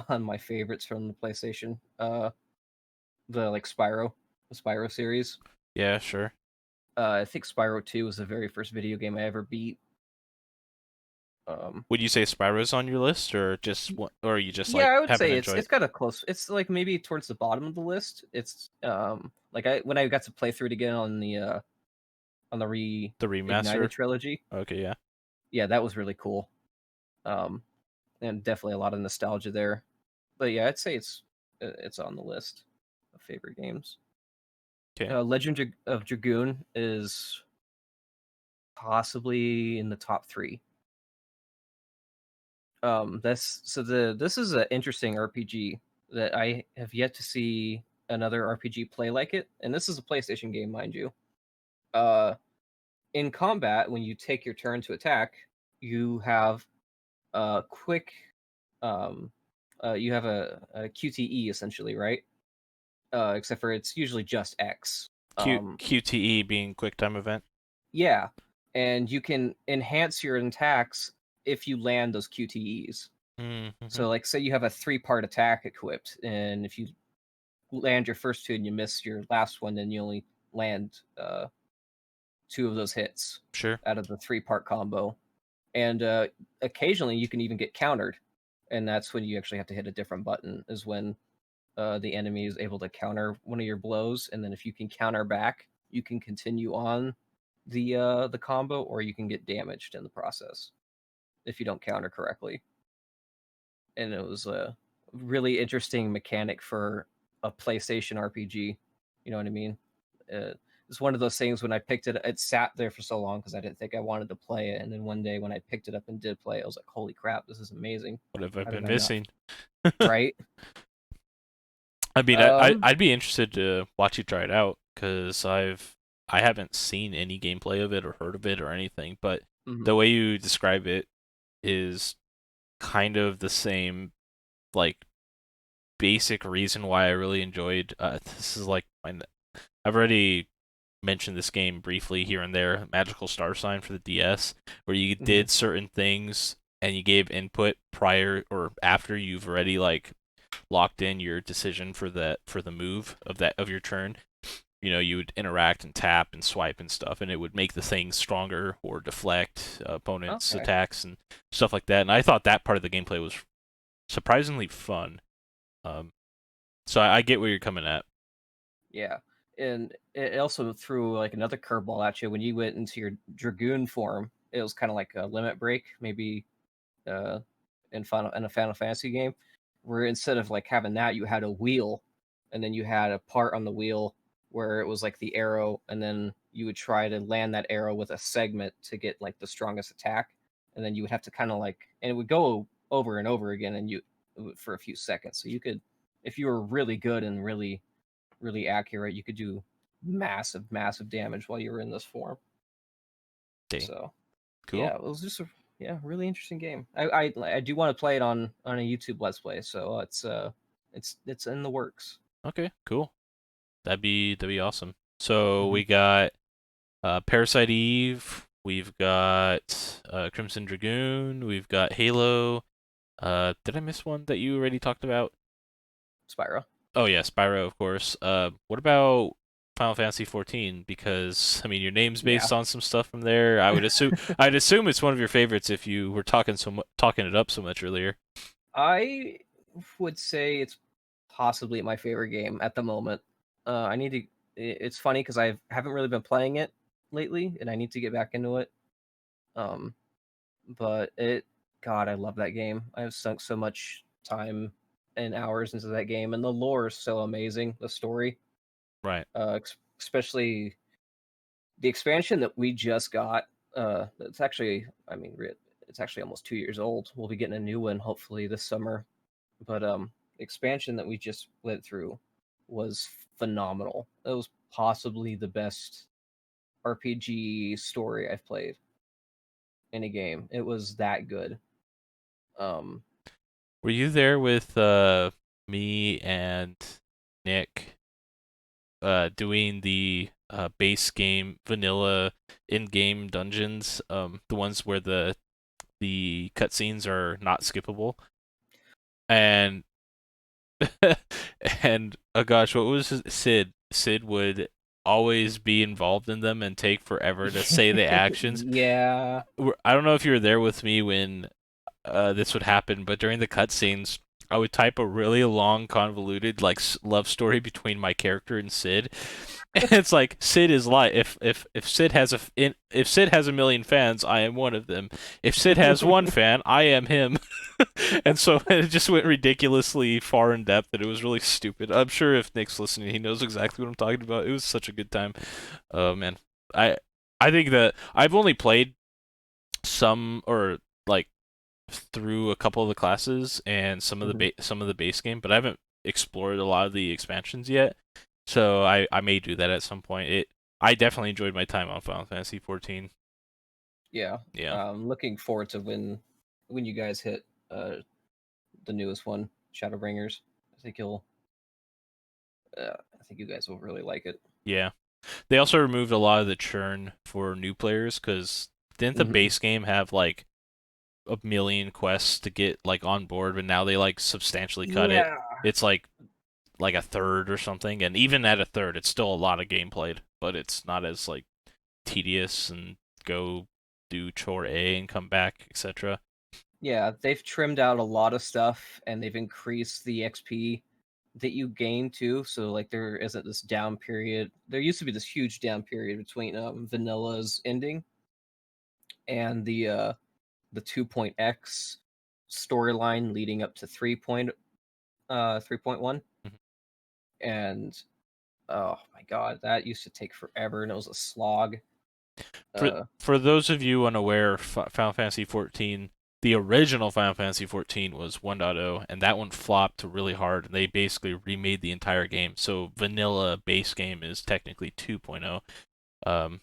on my favorites from the PlayStation. The like the Spyro series. Yeah, sure. I think Spyro 2 was the very first video game I ever beat. Um, Would you say Spyro's on your list or just or you just yeah, like I would happen to say enjoy it? it's got a close. It's like maybe towards the bottom of the list. It's like I when I got to play through it again on the The Reignited remaster? trilogy. Okay, yeah. Yeah, that was really cool. Um, and definitely a lot of nostalgia there. But yeah, I'd say it's on the list of favorite games. Okay. Legend of Dragoon is possibly in the top three. This is an interesting RPG that I have yet to see another RPG play like it, and this is a PlayStation game, mind you. Uh, in combat, when you take your turn to attack, you have a quick, um, you have a QTE essentially, right? Except for it's usually just X. QTE being quick time event. Yeah, and you can enhance your attacks if you land those QTEs. Mm-hmm. So, like, say you have a three-part attack equipped, and if you land your first two and you miss your last one, then you only land two of those hits Sure. out of the three-part combo. And occasionally, you can even get countered, and that's when you actually have to hit a different button. Is when the enemy is able to counter one of your blows, and then if you can counter back, you can continue on the combo, or you can get damaged in the process if you don't counter correctly. And it was a really interesting mechanic for a PlayStation RPG. You know what I mean? It's one of those things when I picked it, it sat there for so long because I didn't think I wanted to play it, and then one day when I picked it up and did play it, I was like, "Holy crap, this is amazing! What have I How did been I not?" missing? Right? I mean, Um. I'd be interested to watch you try it out because I haven't seen any gameplay of it or heard of it or anything, but Mhm. the way you describe it is kind of the same like basic reason why I really enjoyed. This is like I've already mentioned this game briefly here and there. Magical Star Sign for the DS, where you Mhm. did certain things and you gave input prior or after you've already like locked in your decision for the move of your turn. You know, you would interact and tap and swipe and stuff, and it would make the thing stronger or deflect opponents' Okay. attacks and stuff like that. And I thought that part of the gameplay was surprisingly fun. Um, so I get where you're coming at. Yeah. And it also threw like another curveball at you when you went into your dragoon form. It was kind of like a limit break, maybe uh, in a Final Fantasy game, where instead of like having that, you had a wheel, and then you had a part on the wheel where it was like the arrow, and then you would try to land that arrow with a segment to get like the strongest attack, and then you would have to kind of like, and it would go over and over again, and you for a few seconds. So you could, if you were really good and really accurate, you could do massive damage while you were in this form. Dang, So cool. yeah, it was just a really interesting game. I do want to play it on a YouTube Let's Play, so it's in the works. Okay, cool. That'd be awesome. So Hmm. we got Parasite Eve. We've got Crimson Dragoon. We've got Halo. Did I miss one that you already talked about? Spyro. Oh yeah, Spyro, of course. What about Final Fantasy 14? Because I mean, your name's Yeah, based on some stuff from there. I'd assume it's one of your favorites if you were talking it up so much earlier. I would say it's possibly my favorite game at the moment. I need to. It's funny because I haven't really been playing it lately, and I need to get back into it. Um, but God, I love that game. I've sunk so much time and hours into that game, and the lore is so amazing. The story, Right. especially the expansion that we just got. It's actually, I mean, it's actually almost 2 years old. We'll be getting a new one hopefully this summer. But the expansion that we just went through was phenomenal. It was possibly the best RPG story I've played in a game. It was that good. Um, Were you there with me and Nick doing the base game vanilla in-game dungeons, the ones where the cutscenes are not skippable, and and oh gosh, what was Sid? Sid would always be involved in them and take forever to say the actions. yeah, I don't know if you were there with me when this would happen, but during the cutscenes, I would type a really long, convoluted like love story between my character and Sid. And it's like Sid is like if Sid has if Sid has a million fans, I am one of them. If Sid has one fan, I am him. And so it just went ridiculously far in depth, and it was really stupid. I'm sure if Nick's listening, he knows exactly what I'm talking about. It was such a good time. Oh man, I I think that I've only played some or like through a couple of the classes and Mhm. some of the base game, but I haven't explored a lot of the expansions yet. So I may do that at some point. I definitely enjoyed my time on Final Fantasy 14. yeah. Yeah. Looking forward to when you guys hit the newest one, Shadowbringers. I think you'll. I think you guys will really like it. Yeah. They also removed a lot of the churn for new players because didn't the Hmm. base game have like a million quests to get like on board, but now they like substantially cut it. Yeah, It's like a third or something, and even at a third, it's still a lot of game played, but it's not as like tedious and go do chore A and come back, etc. yeah. They've trimmed out a lot of stuff, and they've increased the XP that you gain too. So like there isn't this down period. There used to be this huge down period between Vanilla's ending and the 2.x storyline leading up to 3.1, Mhm. and oh my god, that used to take forever and it was a slog. For Uh for those of you unaware, Final Fantasy 14, the original Final Fantasy 14 was 1.0, and that one flopped really hard, and they basically remade the entire game. So vanilla base game is technically 2.0.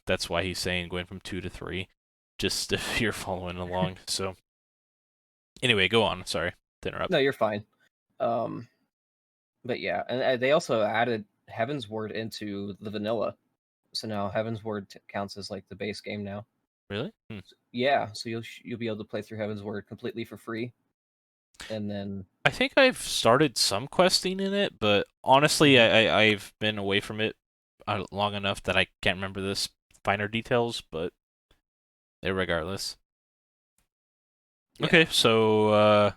That's why he's saying going from 2 to 3, just if you're following along. So anyway, go on. Sorry to no, interrupt. you're fine. Um but yeah, and they also added Heaven's Word into the vanilla. So now Heaven's Word counts as like the base game now. Really? Yeah, so you'll be able to play through Heaven's Word completely for free, and then I think I've started some questing in it, but honestly, mhm, I've been away from it long enough that I can't remember this finer details. But regardless. Okay, yeah, so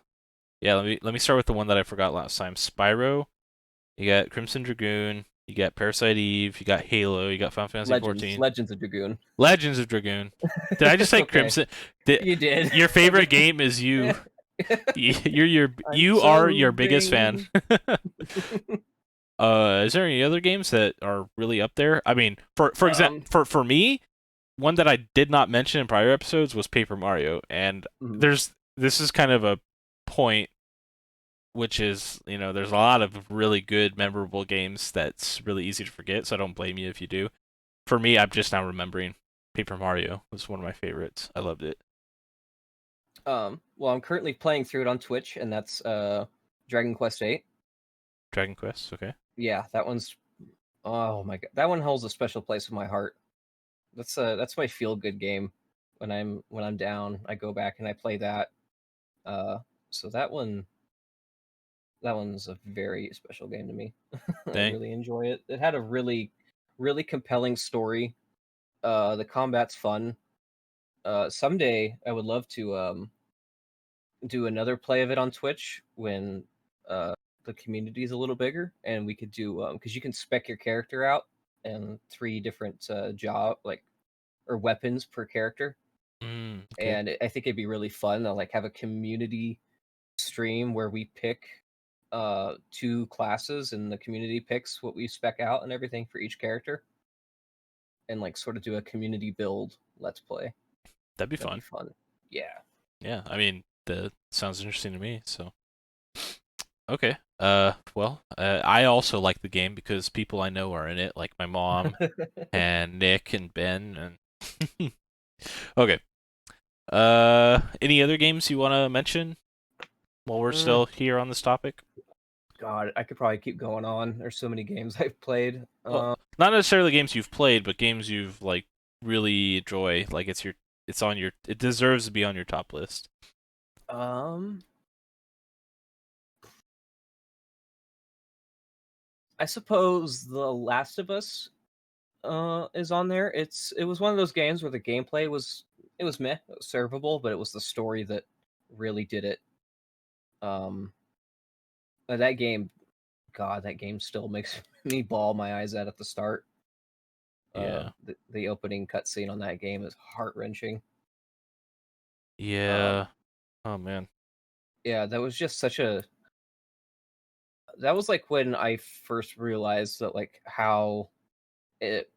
yeah, let me start with the one that I forgot last time. Spyro. You got Crimson Dragoon. You got Parasite Eve. You got Halo. You got Final Fantasy Legends, 14. Legends of Dragoon. Legends of Dragoon. Did I just It's say okay. Crimson? Did, You did. your I favorite just game is you. I'm You are so your biggest fan. green. Is there any other games that are really up there? I mean, for example, um for me, one that I did not mention in prior episodes was Paper Mario, and mhm. this is kind of a point, which is, there's a lot of really good, memorable games that's really easy to forget. So I don't blame you if you do. For me, I'm just now remembering Paper Mario was one of my favorites. I loved it. Well, I'm currently playing through it on Twitch, and that's Dragon Quest 8. Dragon Quest, okay. Yeah, that one's, oh my god, that one holds a special place in my heart. That's my feel good game. When I'm down, I go back and I play that. Uh, so that one's a very special game to me. I Dang. really enjoy it. It had a really compelling story. The combat's fun. Someday I would love to do another play of it on Twitch when uh the community is a little bigger, and we could do because you can spec your character out and three different job like or weapons per character, Okay. and I think it'd be really fun to like have a community stream where we pick two classes and the community picks what we spec out and everything for each character, and like sort of do a community build let's play. That'd be That'd be fun. fun. Yeah. Yeah, I mean, that sounds interesting to me, so. Okay. Well, I also like the game because people I know are in it, like my mom and Nick and Ben and Okay. Any other games you want to mention while we're Mm, still here on this topic? God, I could probably keep going on. There's so many games I've played. Well, not necessarily games you've played, but games you've like really enjoy. Like it deserves to be on your top list. Um, I suppose The Last of Us is on there. It was one of those games where the gameplay was meh, it was servable, but it was the story that really did it. Um, that game, God, that game still makes me bawl my eyes out at the start. Yeah. The opening cutscene on that game is heart wrenching. Yeah. Um, Oh man. yeah, that was just such a. That was like when I first realized that like how it.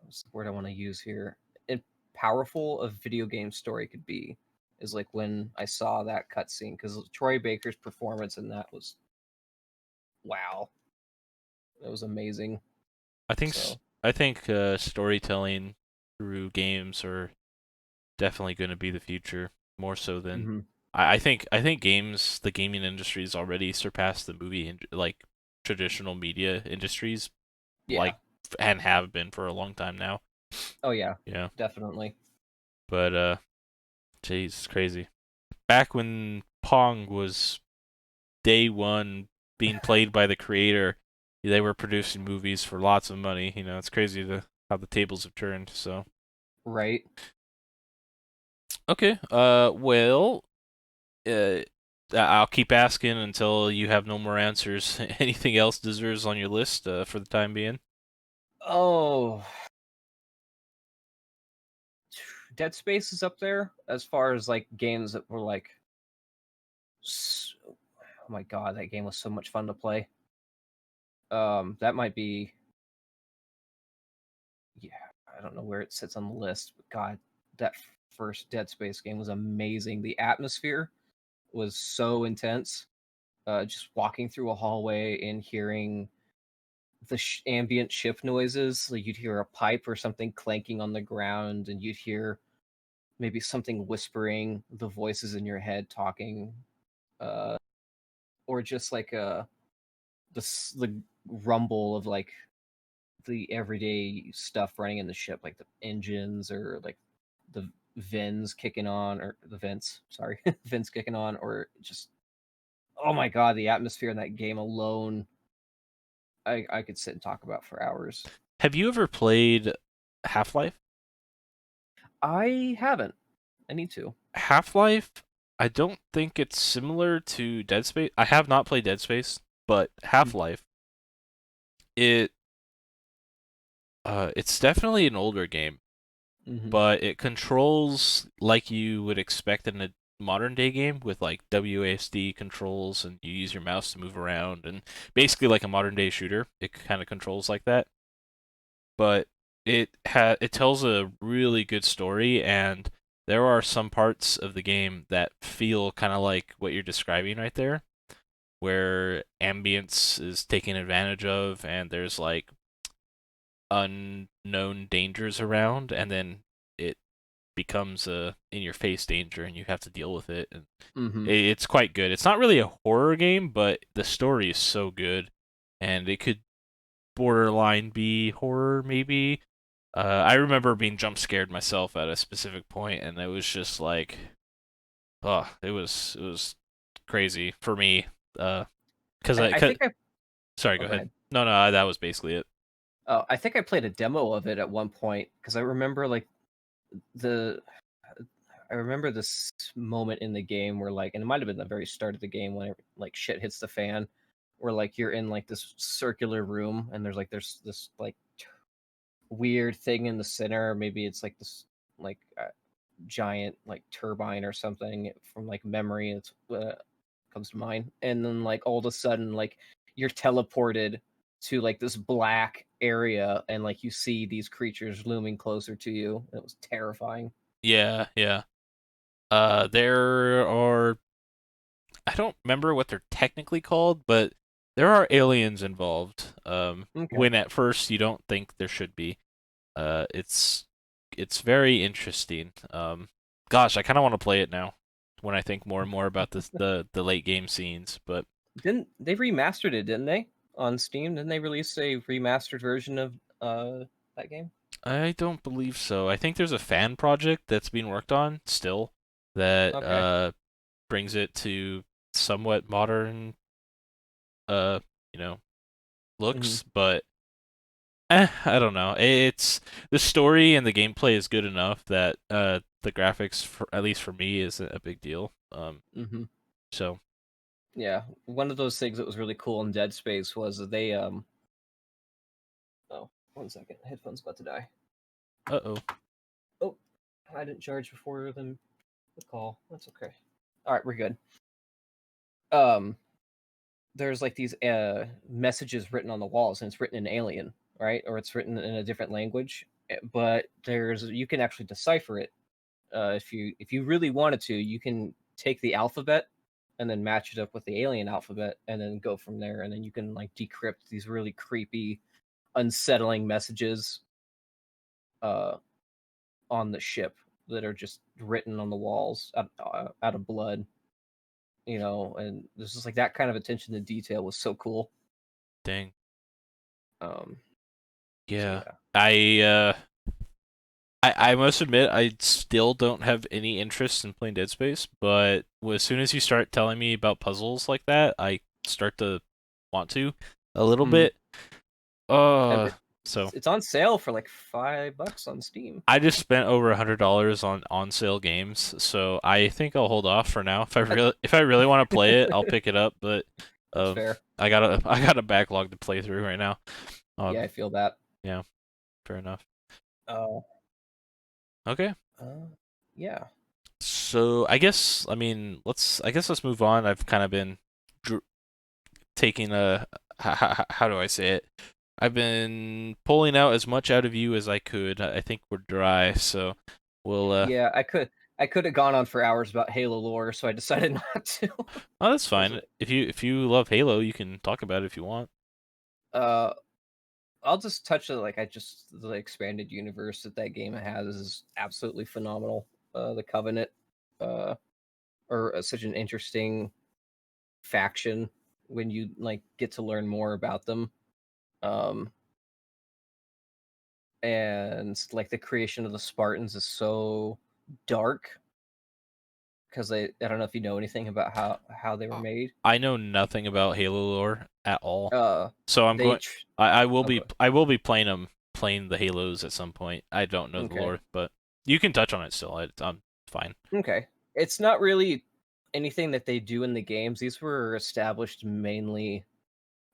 What's the word I want to use here? It powerful a video game story could be is like when I saw that cutscene because Troy Baker's performance in that was wow, it was amazing. I think s- So, I think storytelling through games are definitely going to be the future more so than hmm I think the gaming industry has already surpassed the like traditional media industries, yeah, like and have been for a long time now. oh yeah, Yeah. definitely. But jeez, it's crazy. Back when Pong was day one being played by the creator, they were producing movies for lots of money. It's crazy how the tables have turned. So Right. okay, well, uh, I'll keep asking until you have no more answers. Anything else deserves on your list for the time being? Oh, Dead Space is up there as far as like games that were like, oh my god, that game was so much fun to play. That might be, yeah, I don't know where it sits on the list, but god, that first Dead Space game was amazing. The atmosphere was so intense. Just walking through a hallway and hearing the ambient ship noises, like you'd hear a pipe or something clanking on the ground, and you'd hear maybe something whispering, the voices in your head talking, uh, or just like the rumble of like the everyday stuff running in the ship, like the engines or like the vents kicking on, or the vents, sorry, vents kicking on, or just oh my god, the atmosphere in that game alone, I could sit and talk about for hours. Have you ever played Half-Life? I haven't. I need to. Half-Life, I don't think it's similar to Dead Space. I have not played Dead Space, but Half-Life, it it's definitely an older game, Mm-hmm. but it controls like you would expect in a modern day game with like WASD controls and you use your mouse to move around and basically like a modern day shooter. It kind of controls like that. But it tells a really good story and there are some parts of the game that feel kind of like what you're describing right there where ambience is taken advantage of and there's like unknown dangers around and then it becomes a in your face danger and you have to deal with it and Mm-hmm. it's quite good. It's not really a horror game, but the story is so good and it could borderline be horror maybe. I remember being jump scared myself at a specific point and it was just like oh, it was crazy for me. Cuz I think I. sorry, Oh, go go ahead. ahead. No, that was basically it. I think I played a demo of it at one point because I remember like the. I remember this moment in the game where like, and it might have been the very start of the game when like shit hits the fan, where like you're in like this circular room and there's this like weird thing in the center. Maybe it's like this like giant like turbine or something from like memory. It's comes to mind, and then like all of a sudden like you're teleported to like this black area, and like you see these creatures looming closer to you. It was terrifying. Yeah, yeah. There are I don't remember what they're technically called, but there are aliens involved. Okay. When at first you don't think there should be. It's very interesting. Gosh, I kind of want to play it now when I think more and more about the late game scenes. But Didn't they remastered it? Didn't they on Steam? Didn't they release a remastered version of that game? I don't believe so. I think there's a fan project that's being worked on still that Okay. brings it to somewhat modern uh you know Hmm. looks, but I don't know. It's the story and the gameplay is good enough that the graphics for at least for me is a big deal. Hmm. So Yeah, one of those things that was really cool in Dead Space was that they oh, 1 second, headphones about to die. uh-oh. Oh, I didn't charge before the call. That's okay. All right, we're good. Um, there's like these messages written on the walls, and it's written in alien, right? Or it's written in a different language, but there's you can actually decipher it. If you really wanted to, you can take the alphabet and then match it up with the alien alphabet, and then go from there. And then you can like decrypt these really creepy, unsettling messages uh, on the ship that are just written on the walls out of blood, and this is like that kind of attention to detail was so cool. Dang. Um, so Yeah. yeah. I uh I must admit I still don't have any interest in playing Dead Space, but as soon as you start telling me about puzzles like that, I start to want to a little Mm. bit. Uh So It's on sale for like $5 on Steam. I just spent over $100 on sale games, so I think I'll hold off for now. If I really want to play it, I'll pick it up. But That's um, fair. I got a backlog to play through right now. Yeah, I feel that. Yeah, fair enough. Uh, Okay. uh, yeah. So I guess let's move on. I've kind of been dr taking a how do I say it? I've been pulling out as much out of you as I could. I think we're dry, so we'll Yeah, I could have gone on for hours about Halo lore, so I decided not to. oh, that's Was fine. it? If you love Halo, you can talk about it if you want. Uh, I'll just touch it. Like I just the expanded universe that that game has is absolutely phenomenal. The Covenant, uh, are such an interesting faction when you like get to learn more about them. Um, and like the creation of the Spartans is so dark because I don't know if you know anything about how they were Uh, made. I know nothing about Halo lore at all, Uh, so they okay. I will be playing the Halos at some point. I don't know the Okay. lore, but you can touch on it still. I'm fine. Okay. It's not really anything that they do in the games. These were established mainly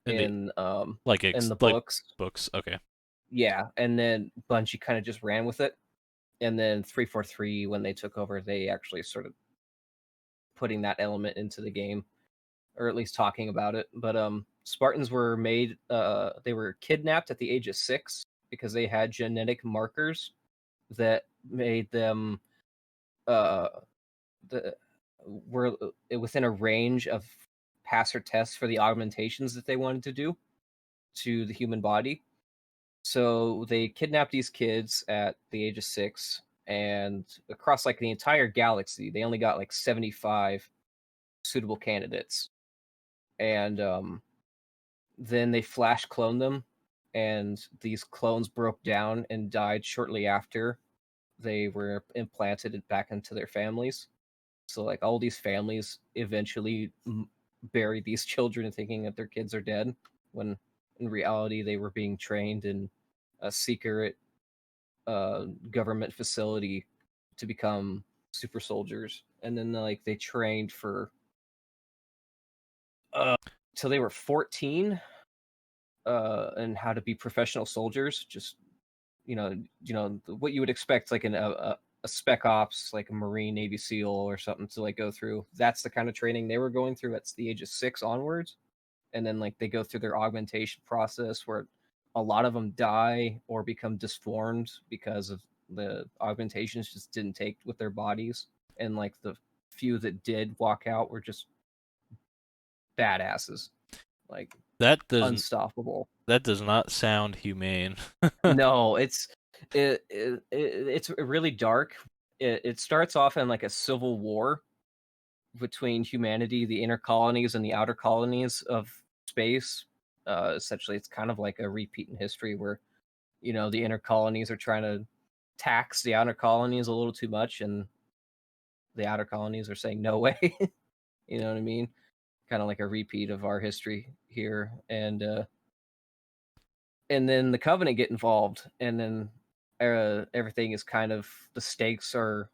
And the in the like books. books. Okay. Yeah, and then Bungie kind of just ran with it. And then 343 when they took over, they actually started putting that element into the game or at least talking about it. But Spartans were made they were kidnapped at the age of 6 because they had genetic markers that made them uh the were within a range of pass or tests for the augmentations that they wanted to do to the human body. So they kidnapped these kids at the age of 6, and across like the entire galaxy, they only got like 75 suitable candidates. And then they flash cloned them, and these clones broke down and died shortly after they were implanted back into their families. So like all these families eventually bury these children thinking that their kids are dead, when in reality they were being trained in a secret government facility to become super soldiers. And then like they trained for till they were 14 and how to be professional soldiers. Just what you would expect, like a spec ops, like a Marine, Navy SEAL, or something to like go through. That's the kind of training they were going through at the age of 6 onwards, and then like they go through their augmentation process where a lot of them die or become disformed because of the augmentations just didn't take with their bodies, and like the few that did walk out were just badasses, like That doesn't unstoppable. that does not sound humane. No, it's really dark. It starts off in like a civil war between humanity, the inner colonies, and the outer colonies of space. Essentially, it's kind of like a repeat in history where the inner colonies are trying to tax the outer colonies a little too much, and the outer colonies are saying no way. You know what I mean? Kind of like a repeat of our history here, and then the Covenant get involved, and then everything is kind of, the stakes are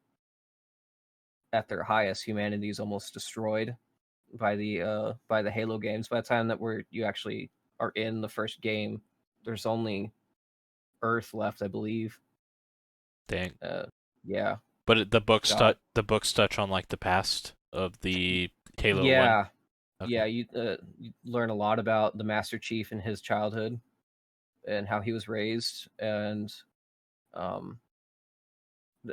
at their highest. Humanity is almost destroyed by the Halo games. By the time that you actually are in the first game, there's only Earth left, I believe. Dang. Uh, yeah, God, The books touch on like the past of the Halo One. yeah, Okay. yeah. You learn a lot about the Master Chief and his childhood and how he was raised, and um,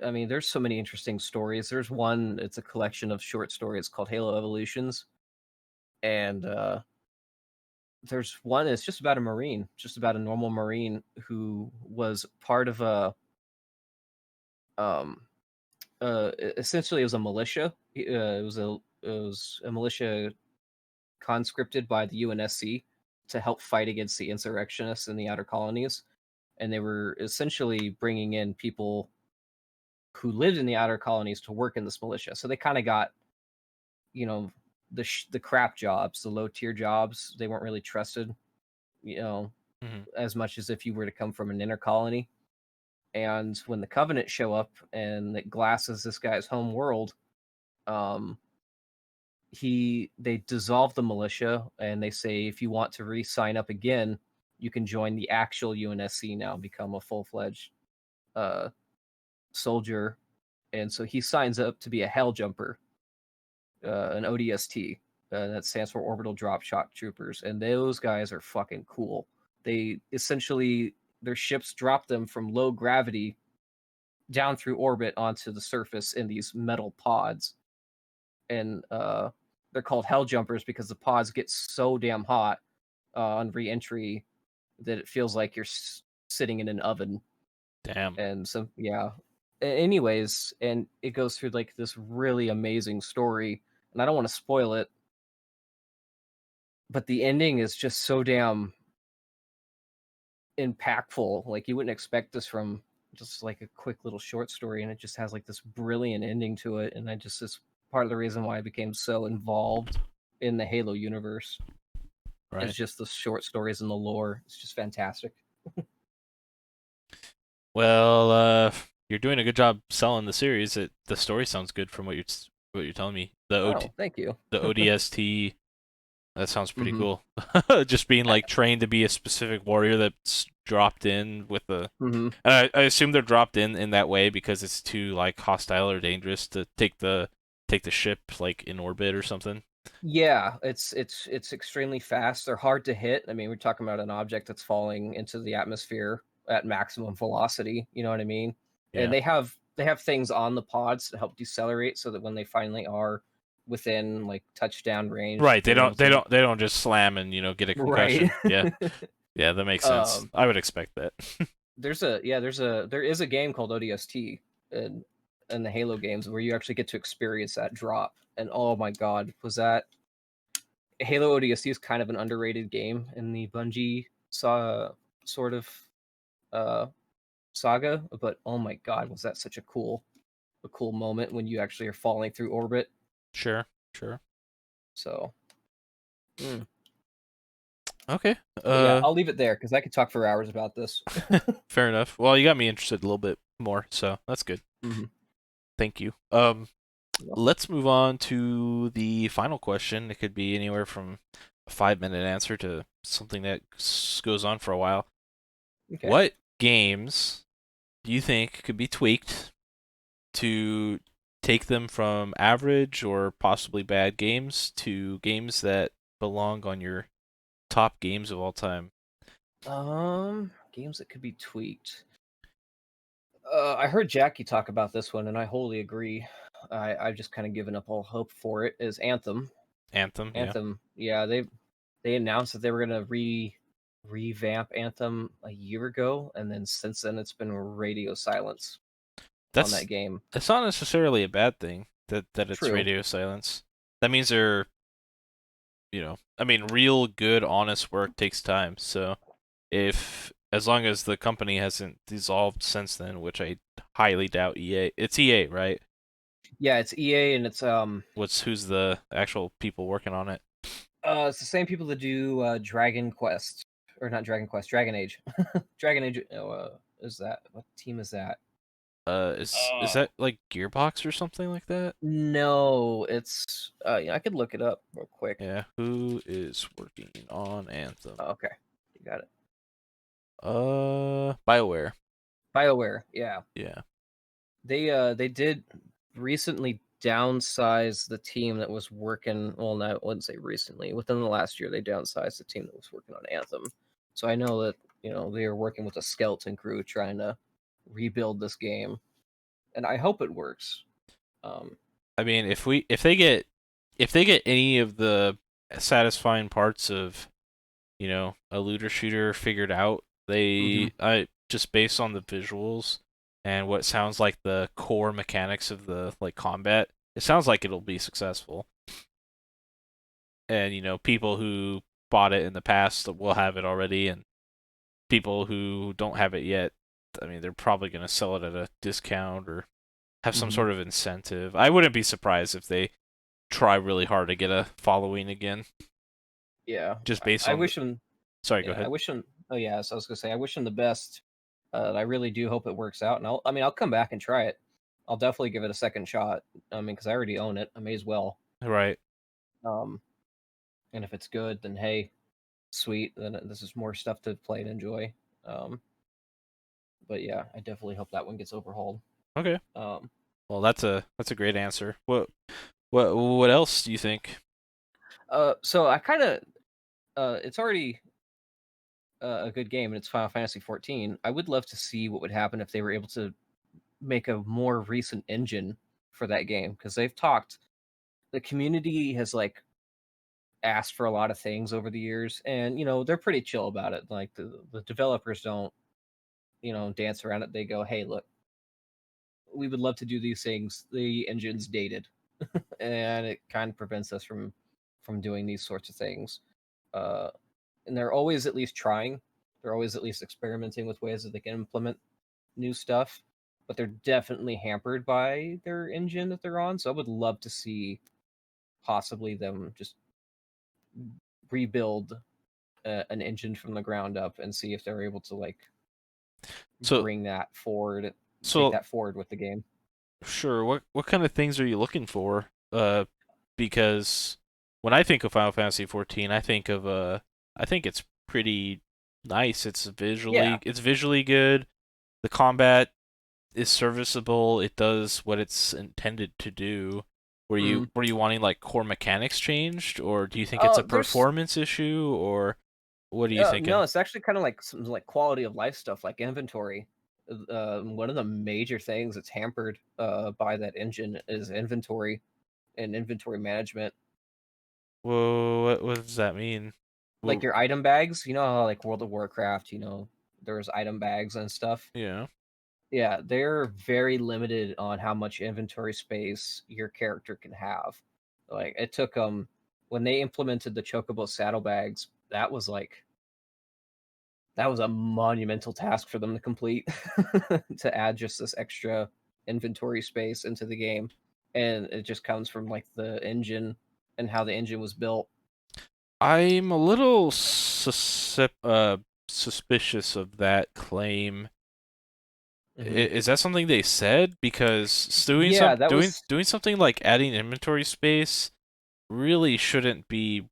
I mean, there's so many interesting stories. There's one, it's a collection of short stories called Halo Evolutions. And there's one, it's just about a Marine, just about a normal Marine who was part of um, essentially it was a militia. It was a militia conscripted by the UNSC to help fight against the insurrectionists in the outer colonies. And they were essentially bringing in people who lived in the outer colonies to work in this militia. So they kind of got you know the crap jobs, the low tier jobs. They weren't really trusted. You know, Mhm. as much as if you were to come from an inner colony. And when the Covenant show up and it glasses this guy's home world, um, they dissolve the militia and they say if you want to re-sign up again, you can join the actual UNSC now, become a full-fledged uh, soldier. And so he signs up to be a Hell Jumper, an ODST. That stands for Orbital Drop Shock Troopers, and those guys are fucking cool. They essentially their ships drop them from low gravity down through orbit onto the surface in these metal pods, and they're called Hell Jumpers because the pods get so damn hot on re-entry that it feels like you're sitting in an oven. Damn. And so yeah, anyways, and it goes through like this really amazing story, and I don't want to spoil it, but the ending is just so damn impactful. Like you wouldn't expect this from just like a quick little short story, and it just has like this brilliant ending to it. And I just is part of the reason why I became so involved in the Halo universe. It's Right. just the short stories and the lore. It's just fantastic. Well, you're doing a good job selling the series. The story sounds good from what you're telling me. Oh, thank you. The ODST, that sounds pretty Mm-hmm. cool. Just being like trained to be a specific warrior that's dropped in with the. Mm-hmm. I assume they're dropped in that way because it's too like hostile or dangerous to take the ship like in orbit or something. Yeah, it's extremely fast. They're hard to hit. I mean, we're talking about an object that's falling into the atmosphere at maximum velocity. You know what I mean? And Yeah. they have things on the pods to help decelerate, so that when they finally are within like touchdown range, Right. they're able to. They don't just slam and get a Right. concussion. Yeah. Yeah, that makes sense. um, I would expect that. there is a game called ODST in the Halo games where you actually get to experience that drop. And oh my god, was that Halo ODST is kind of an underrated game in the Bungie sort of uh, saga, but oh my god, was that such a cool moment when you actually are falling through orbit. Sure. Sure. So, mm. Okay. But yeah, I'll leave it there because I could talk for hours about this. Fair enough. Well, you got me interested a little bit more, so that's good. Mm-hmm. Thank you. Well, Let's move on to the final question. It could be anywhere from a 5 minute answer to something that goes on for a while. okay. What games do you think could be tweaked to take them from average or possibly bad games to games that belong on your top games of all time? Games that could be tweaked. I heard Jackie talk about this one, and I wholly agree. I've just kind of given up all hope for it. Is Anthem? Anthem, yeah. Anthem, yeah, they announced that they were gonna revamp Anthem a year ago, and then since then it's been radio silence on that That's game. It's not necessarily a bad thing that it's True. radio silence. That means they're, I mean, real good, honest work takes time. So if as long as the company hasn't dissolved since then, which I highly doubt it's EA, right? Yeah, it's EA, and Who's the actual people working on it? it's the same people that do Dragon Quest, or not Dragon Quest, Dragon Age. Dragon Age. Is that what team is that? Is that like Gearbox or something like that? No, it's yeah, I could look it up real quick. Yeah, who is working on Anthem? Okay, you got it. BioWare. BioWare, yeah. Yeah. They did recently downsize the team that was working. Well, no, I wouldn't say recently. Within the last year, they downsized the team that was working on Anthem. So I know that they are working with a skeleton crew trying to rebuild this game, and I hope it works. Um, I mean, if they get any of the satisfying parts of, a looter shooter figured out, mhm. I just based on the visuals and what sounds like the core mechanics of the like combat, it sounds like it'll be successful. And people who bought it in the past will have it already, and people who don't have it yet, I mean, they're probably going to sell it at a discount or have some Mhm. sort of incentive. I wouldn't be surprised if they try really hard to get a following again, Yeah, just based I on. wish them. Sorry, go Yeah, I ahead. wish them. Oh yeah, so I was gonna say I wish him the best. And I really do hope it works out. And I'll come back and try it. I'll definitely give it a second shot. I mean, because I already own it, I may as well. Right. Um, and if it's good, then hey, sweet. Then this is more stuff to play and enjoy. Um, but yeah, I definitely hope that one gets overhauled. Okay. Um, Well, that's a great answer. What else do you think? so I kind of it's already a good game, and it's Final Fantasy 14. I would love to see what would happen if they were able to make a more recent engine for that game, because they've talked. The community has like asked for a lot of things over the years, and they're pretty chill about it. Like the developers don't dance around it. They go, hey, look, we would love to do these things. The engine's dated, and it kind of prevents us from doing these sorts of things. uh and they're always at least trying. They're always at least experimenting with ways that they can implement new stuff, but they're definitely hampered by their engine that they're on. So I would love to see possibly them just rebuild an engine from the ground up and see if they're able to like So bring that forward, take so that forward with the game. sure. What kind of things are you looking for? Because when I think of Final Fantasy 14, I think it's pretty nice. Yeah. It's visually good. The combat is serviceable. It does what it's intended to do. Mm. Were you wanting like core mechanics changed, or do you think it's a There's performance issue, or what are you no, thinking? it's actually kind of like some like quality of life stuff, like inventory. One of the major things that's hampered by that engine is inventory and inventory management. Whoa, what does that mean? Like Well, your item bags, you know how like World of Warcraft, there's item bags and stuff. yeah. Yeah, they're very limited on how much inventory space your character can have. Like it took them when they implemented the Chocobo saddlebags, that was a monumental task for them to complete to add just this extra inventory space into the game. And it just comes from like the engine and how the engine was built. I'm a little suspicious of that claim. Hmm. Is that something they said? Because Yeah, that was. doing something like adding inventory space really shouldn't be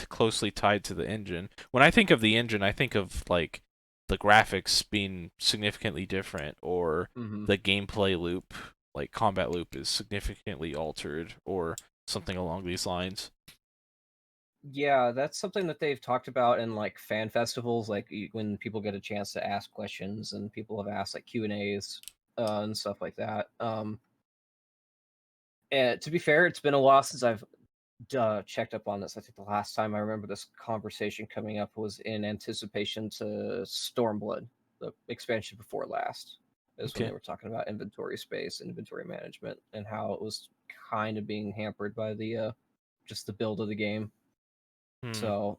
closely tied to the engine. When I think of the engine, I think of like the graphics being significantly different, or Hmm. the gameplay loop, like combat loop, is significantly altered, or something along these lines. Yeah, that's something that they've talked about in like fan festivals, like when people get a chance to ask questions, and people have asked like Q&As and stuff like that. And to be fair, it's been a while since I've checked up on this. I think the last time I remember this conversation coming up was in anticipation to Stormblood, the expansion before last. Is when they Okay. were talking about inventory space, inventory management, and how it was kind of being hampered by the just the build of the game. Hmm. So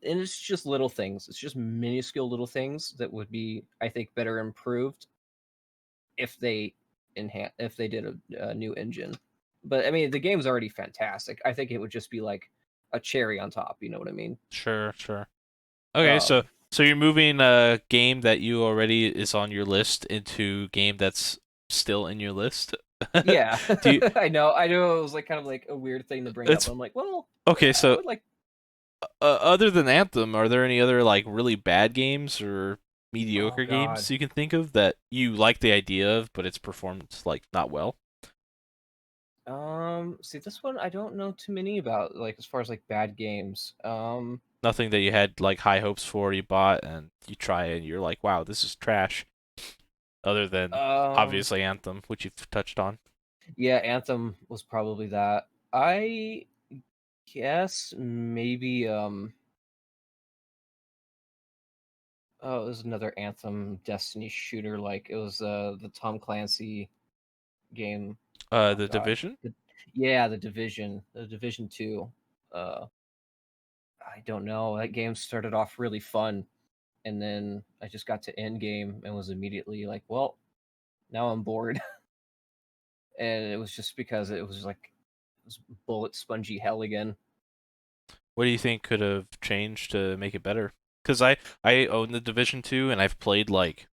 and it's just little things. It's just minuscule little things that would be, I think, better improved if they if they did a new engine. But I mean, the game's already fantastic. I think it would just be like a cherry on top. You know what I mean? Sure. Sure. Okay. Um, So you're moving a game that you already is on your list into game that's still in your list. yeah, Do you? I know. I know it was like kind of like a weird thing to bring up. It's But I'm like, well, okay. I So would like. other than Anthem, are there any other like really bad games or Oh mediocre God. games you can think of that you like the idea of, but it's performed like not well? See, this one I don't know too many about. Like as far as like bad games. Nothing that you had like high hopes for, you bought, and you try it, and you're like, wow, this is trash. Other than Um, obviously Anthem, which you've touched on. yeah, Anthem was probably that. I guess maybe oh, it was another Anthem Destiny shooter. Like it was the Tom Clancy game. Oh The God, Division. yeah, the Division 2. Uh, I don't know. That game started off really fun, and then I just got to end game and was immediately like, well, now I'm bored. And it was just because it was like it was bullet spongy hell again. What do you think could have changed to make it better? Because I own the Division 2 and I've played like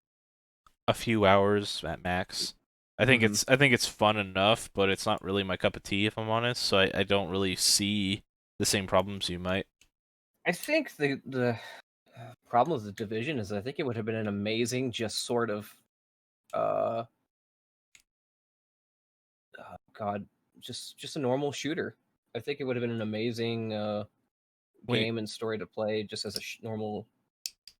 a few hours at max. Hmm. I think it's fun enough, but it's not really my cup of tea if I'm honest. So I don't really see the same problems you might. I think the problem with the division is I think it would have been an amazing, just sort of, uh, God, just a normal shooter. I think it would have been an amazing When game and story to play just as a normal,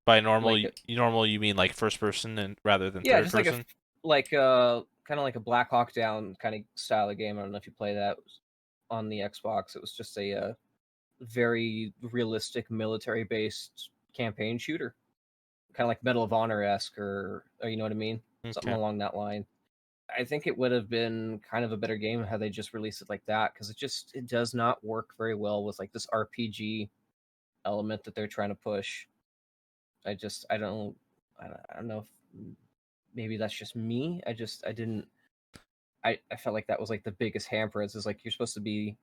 by normal like a, normal you mean like first person and rather than yeah, third just like a person? like kind of like a Black Hawk Down kind of style of game. I don't know if you play that on the Xbox. It was just a very realistic military based campaign shooter, kind of like Medal of Honor esque, or you know what I mean, something Okay. along that line. I think it would have been kind of a better game had they just released it like that, because it does not work very well with like this RPG element that they're trying to push. I don't know if maybe that's just me. I didn't I felt like that was like the biggest hamper. Is like you're supposed to be,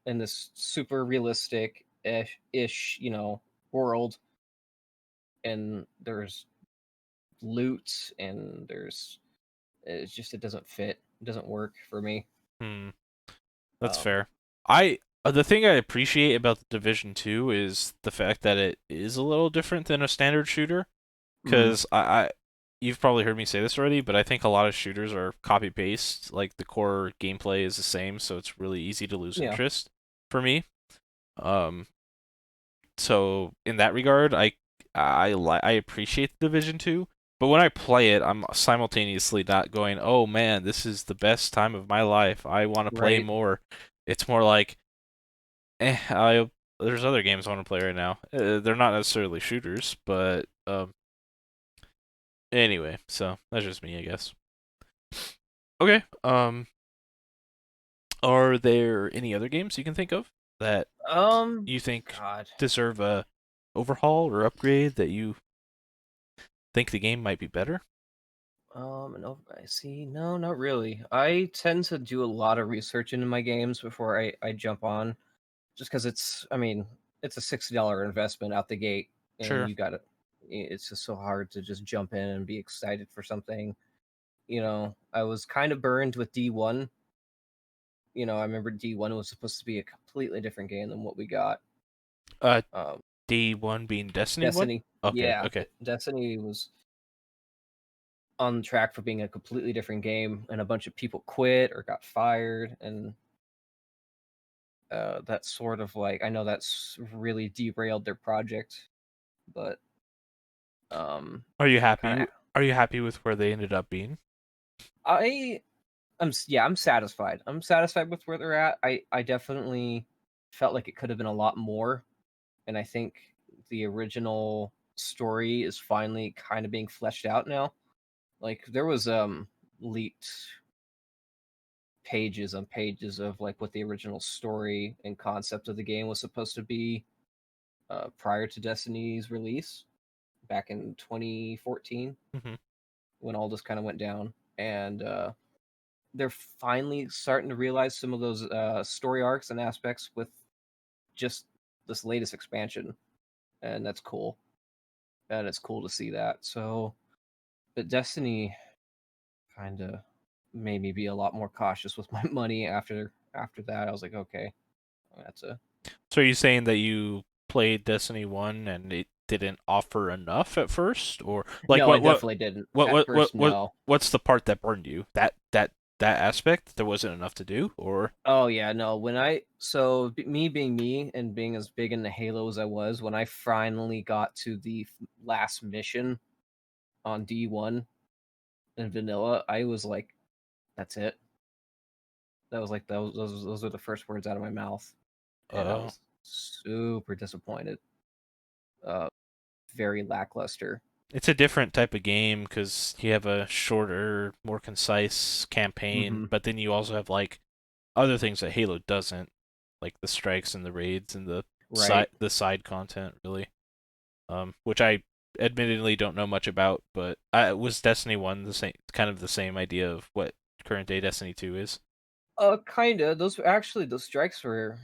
in this super realistic ish, world, and there's loot and there's it's just it doesn't fit. It doesn't work for me. Hmm. That's Um fair. I the thing I appreciate about the Division 2 is the fact that it is a little different than a standard shooter. mhm, Because you've probably heard me say this already, but I think a lot of shooters are copy paste. Like the core gameplay is the same, so it's really easy to lose yeah. interest for me. Um, so in that regard, I appreciate the Division 2, but when I play it, I'm simultaneously not going, "Oh man, this is the best time of my life. I want to play Right. more." It's more like, I there's other games I want to play right now. They're not necessarily shooters, but anyway, so that's just me, I guess. Okay. Are there any other games you can think of that Um you think God. deserve a overhaul or upgrade that you think the game might be better? No, I see. No, not really. I tend to do a lot of research into my games before I jump on, just because I mean, it's a $60 investment out the gate, and Sure. you got to. It's just so hard to just jump in and be excited for something. I was kind of burned with D1. I remember D1 was supposed to be a completely different game than what we got. Uh, Um, D1 being Destiny 1? Destiny, Okay, yeah, okay. Destiny was on track for being a completely different game, and a bunch of people quit or got fired, and that's sort of like I know that's really derailed their project, but um, Are you kind happy? of Are you happy with where they ended up being? I yeah, I'm satisfied. I'm satisfied with where they're at. I definitely felt like it could have been a lot more, and I think the original story is finally kind of being fleshed out now. Like there was leaked pages on pages of like what the original story and concept of the game was supposed to be prior to Destiny's release back in 2014 Hmm. when all this kind of went down, and they're finally starting to realize some of those story arcs and aspects with just this latest expansion, and that's cool. And it's cool to see that. So, but Destiny kind of made me be a lot more cautious with my money after that. I was like, okay, that's a So are you saying that you played Destiny 1 and it didn't offer enough at first? Or like no. It definitely didn't at first. No. what's the part that burned you? That aspect there wasn't enough to do or Oh yeah, no. Me being me and being as big into Halo as I was, when I finally got to the last mission on D1 in vanilla, I was like, "That's it." That was like those were the first words out of my mouth, and I uh was super disappointed. Uh, Very lackluster. it's a different type of game because you have a shorter, more concise campaign, Hmm. but then you also have like other things that Halo doesn't, like the strikes and the raids and Right. the side content, really. Which I admittedly don't know much about, but was Destiny 1 the same, kind of the same idea of what current day Destiny 2 is? Kinda. Those strikes were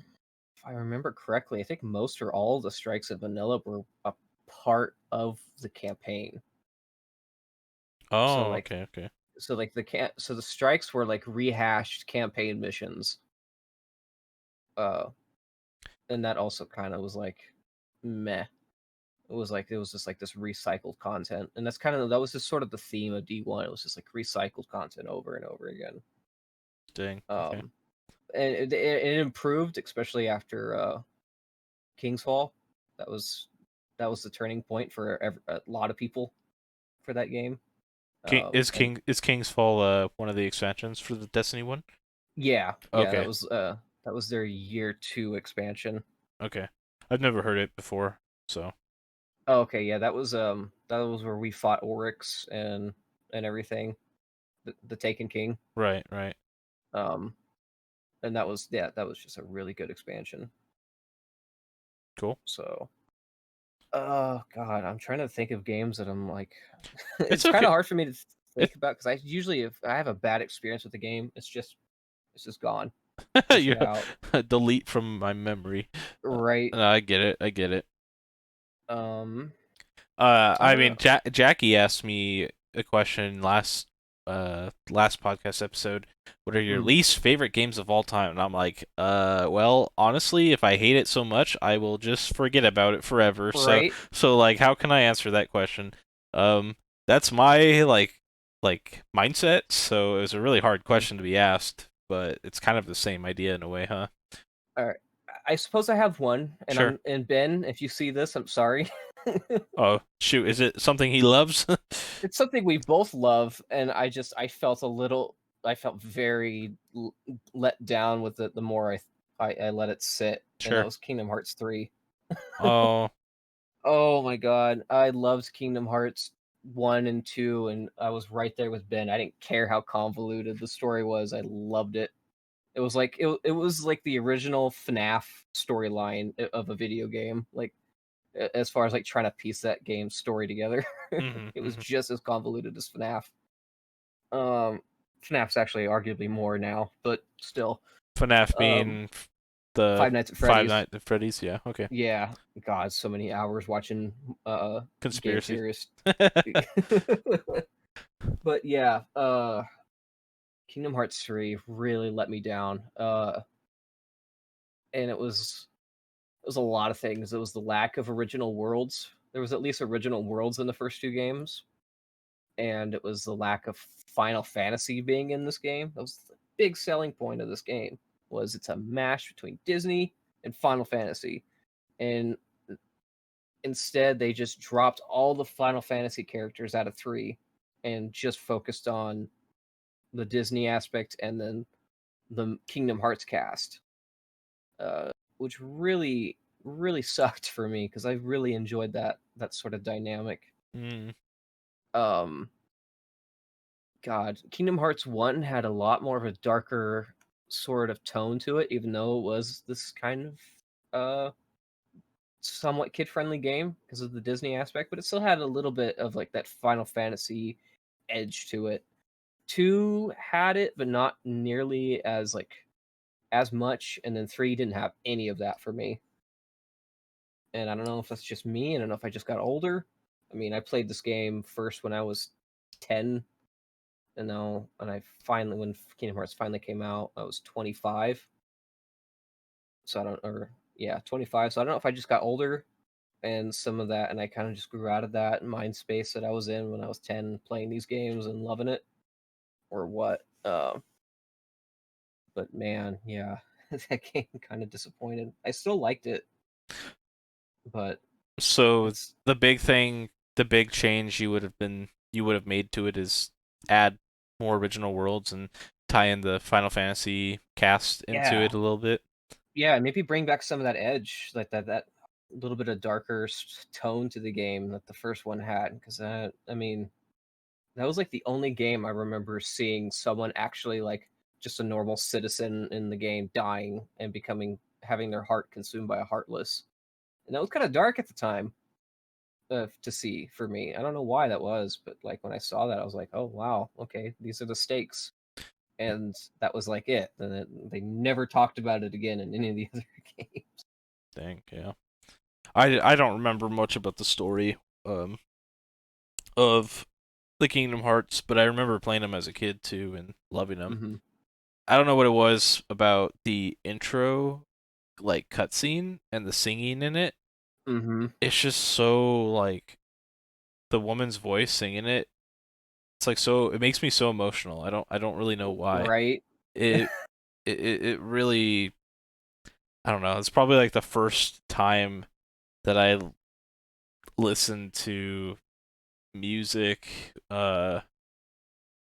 if I remember correctly, I think most or all of the strikes of vanilla were a part of the campaign. So Oh, like okay, okay. so the strikes were like rehashed campaign missions. Uh and that also kind of was like meh. It was just like this recycled content. And that was just sort of the theme of D1. It was just like recycled content over and over again. Dang. Okay. Um and it improved, especially after King's Fall. That was that was the turning point for a lot of people for that game. And Is King's Fall one of the expansions for the Destiny one? yeah, yeah, Okay. that was their year 2 expansion. Okay. I've never heard it before, so Oh, okay, yeah, that was where we fought Oryx and everything, the Taken King. right, right. Um, and that was just a really good expansion. Cool. So, oh god, I'm trying to think of games that I'm like, It's it's kind okay. of hard for me to It think about because I usually if I have a bad experience with the game, it's just gone, you fishing it out, delete from my memory. right? No, I get it. I get it. Um, I I don't mean, know, Jackie asked me a question last podcast episode. What are your hmm, least favorite games of all time? And I'm like, well, honestly, if I hate it so much, I will just forget about it forever. So, right? like, how can I answer that question? Um, that's my mindset. So it was a really hard Hmm. question to be asked, but it's kind of the same idea in a way, huh? All right. I suppose I have one, Sure. and Ben, if you see this, I'm sorry. Oh, shoot, is it something he loves? It's something we both love, and I felt very let down with it the more I let it sit, and that Sure. was Kingdom Hearts 3. Oh, Oh my god, I loved Kingdom Hearts 1 and 2, and I was right there with Ben. I didn't care how convoluted the story was. I loved it. It was like the original FNAF storyline of a video game. Like as far as like trying to piece that game's story together, hmm, it was hmm. just as convoluted as FNAF. Um, FNAF's actually arguably more now, but still. FNAF Um, being the Five Nights at Five Freddy's. Nights at Freddy's. Yeah. Okay. Yeah, God, so many hours watching game Conspiracy. theorists. But yeah, Kingdom Hearts 3 really let me down. And it was a lot of things. It was the lack of original worlds. There was at least original worlds in the first two games, and it was the lack of Final Fantasy being in this game. That was the big selling point of this game. Was it's a mash between Disney and Final Fantasy, and instead they just dropped all the Final Fantasy characters out of 3 and just focused on the Disney aspect and then the Kingdom Hearts cast, which really sucked for me because I really enjoyed that sort of dynamic. Mm, Um, God, Kingdom Hearts 1 had a lot more of a darker sort of tone to it, even though it was this kind of somewhat kid-friendly game because of the Disney aspect, but it still had a little bit of like that Final Fantasy edge to it. 2 had it, but not nearly as like as much, and then 3 didn't have any of that for me. And I don't know if that's just me. I don't know if I just got older. I mean, I played this game first when I was 10, and now, and I finally, when Kingdom Hearts finally came out, I was 25. So I don't, or yeah, 25. So I don't know if I just got older and some of that, and I kind of just grew out of that mind space that I was in when I was 10, playing these games and loving it, or what. But man, yeah, that game kind of disappointed. I still liked it, but so it's the big change you would have made to it is add more original worlds and tie in the Final Fantasy cast into yeah, it a little bit. yeah, maybe bring back some of that edge, like that little bit of darker tone to the game that the first one had. Because I mean, that was like the only game I remember seeing someone actually like just a normal citizen in the game dying and becoming having their heart consumed by a heartless, and that was kind of dark at the time to see for me. I don't know why that was, but like when I saw that, I was like, oh wow, okay, these are the stakes. and that was like it. And they never talked about it again in any of the other games. Dang, yeah. I don't remember much about the story of the Kingdom Hearts, but I remember playing them as a kid too and loving them. Mm-hmm. I don't know what it was about the intro, like cutscene and the singing in it. Mm-hmm. It's just so like the woman's voice singing it. It's like so. It makes me so emotional. I don't really know why. Right. It it really. I don't know. It's probably like the first time that I listened to music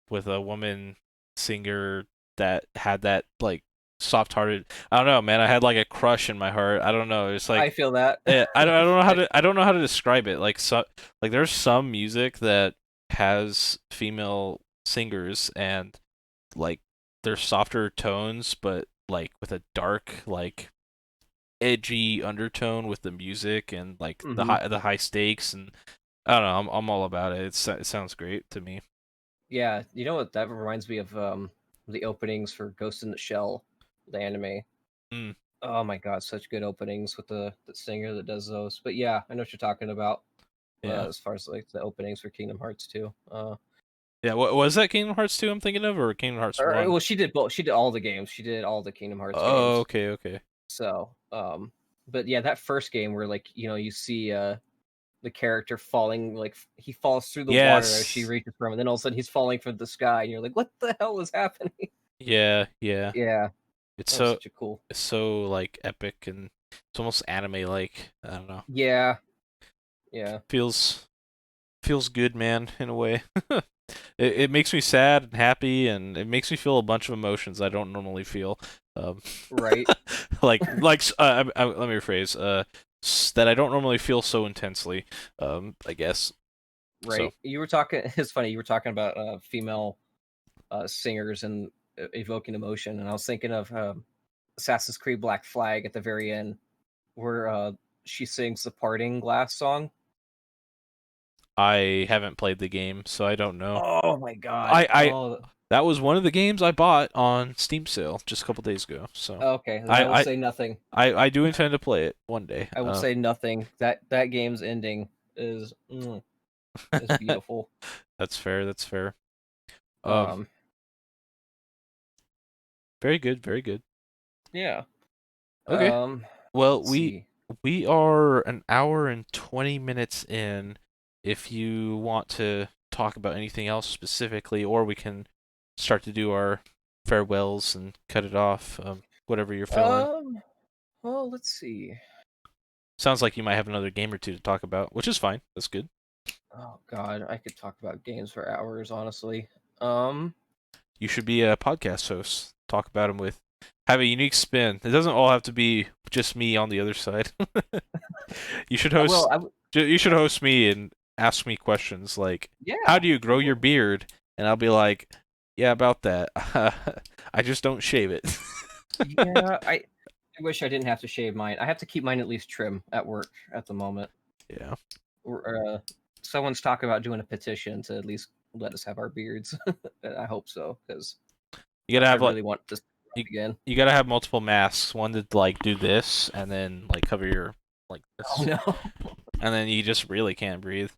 with a woman singer that had that like soft-hearted. I don't know, man. I had like a crush in my heart. I don't know. It's I like feel that. I don't know how I, to describe it. Like there's some music that has female singers and like they're softer tones, but like with a dark like edgy undertone with the music and like mm-hmm. the high stakes and I don't know. I'm all about it. It sounds great to me. Yeah, you know what? That reminds me of the openings for Ghost in the Shell, the anime. Mm, Oh my god, such good openings with the singer that does those. But yeah, I know what you're talking about. yeah. As far as like the openings for Kingdom Hearts 2. Yeah, what was that Kingdom Hearts 2 I'm thinking of or Kingdom Hearts Or 1? well, she did both. She did all the games. She did all the Kingdom Hearts Oh, games. okay, okay. So, but yeah, that first game where like you see the character falling, like he falls through the water as she Yes. reaches for him, and then all of a sudden he's falling from the sky, and you're like, what the hell is happening? Yeah, yeah. Yeah, It's that was so such a cool. it's so like epic and it's almost anime like. I don't know. Yeah, yeah, Feels good, man, in a way. It makes me sad and happy, and it makes me feel a bunch of emotions I don't normally feel. Um, right, let me rephrase. That I don't normally feel so intensely. I guess. So right. You were talking. It's funny. You were talking about female singers and evoking emotion, and I was thinking of Assassin's Creed Black Flag at the very end, where she sings the Parting Glass song. I haven't played the game, so I don't know. Oh my god! I Oh, that was one of the games I bought on Steam sale just a couple days ago. So okay. Then I will I I say nothing. I do intend to play it one day. I will say nothing. That game's ending is beautiful. That's fair. That's fair. Um, Um, very good. Very good. yeah. Okay. Well, Let's see. we are an hour and 20 minutes in. If you want to talk about anything else specifically, or we can start to do our farewells and cut it off. Whatever you're feeling. Um, well, let's see. Sounds like you might have another game or two to talk about, which is fine. That's good. Oh God, I could talk about games for hours, honestly. Um, You should be a podcast host. Talk about them with have a unique spin. It doesn't all have to be just me on the other side. You should well, host. You should host me and ask me questions like, "How yeah, do you grow your beard?" And I'll be like, "Yeah, about that. I just don't shave it." yeah. I wish I didn't have to shave mine. I have to keep mine at least trim at work at the moment. Yeah, Someone's talking about doing a petition to at least let us have our beards. I hope so, because you gotta I have like really want this you, again. you gotta have multiple masks. One to like do this, and then like cover your like Oh this, no. and then you just really can't breathe.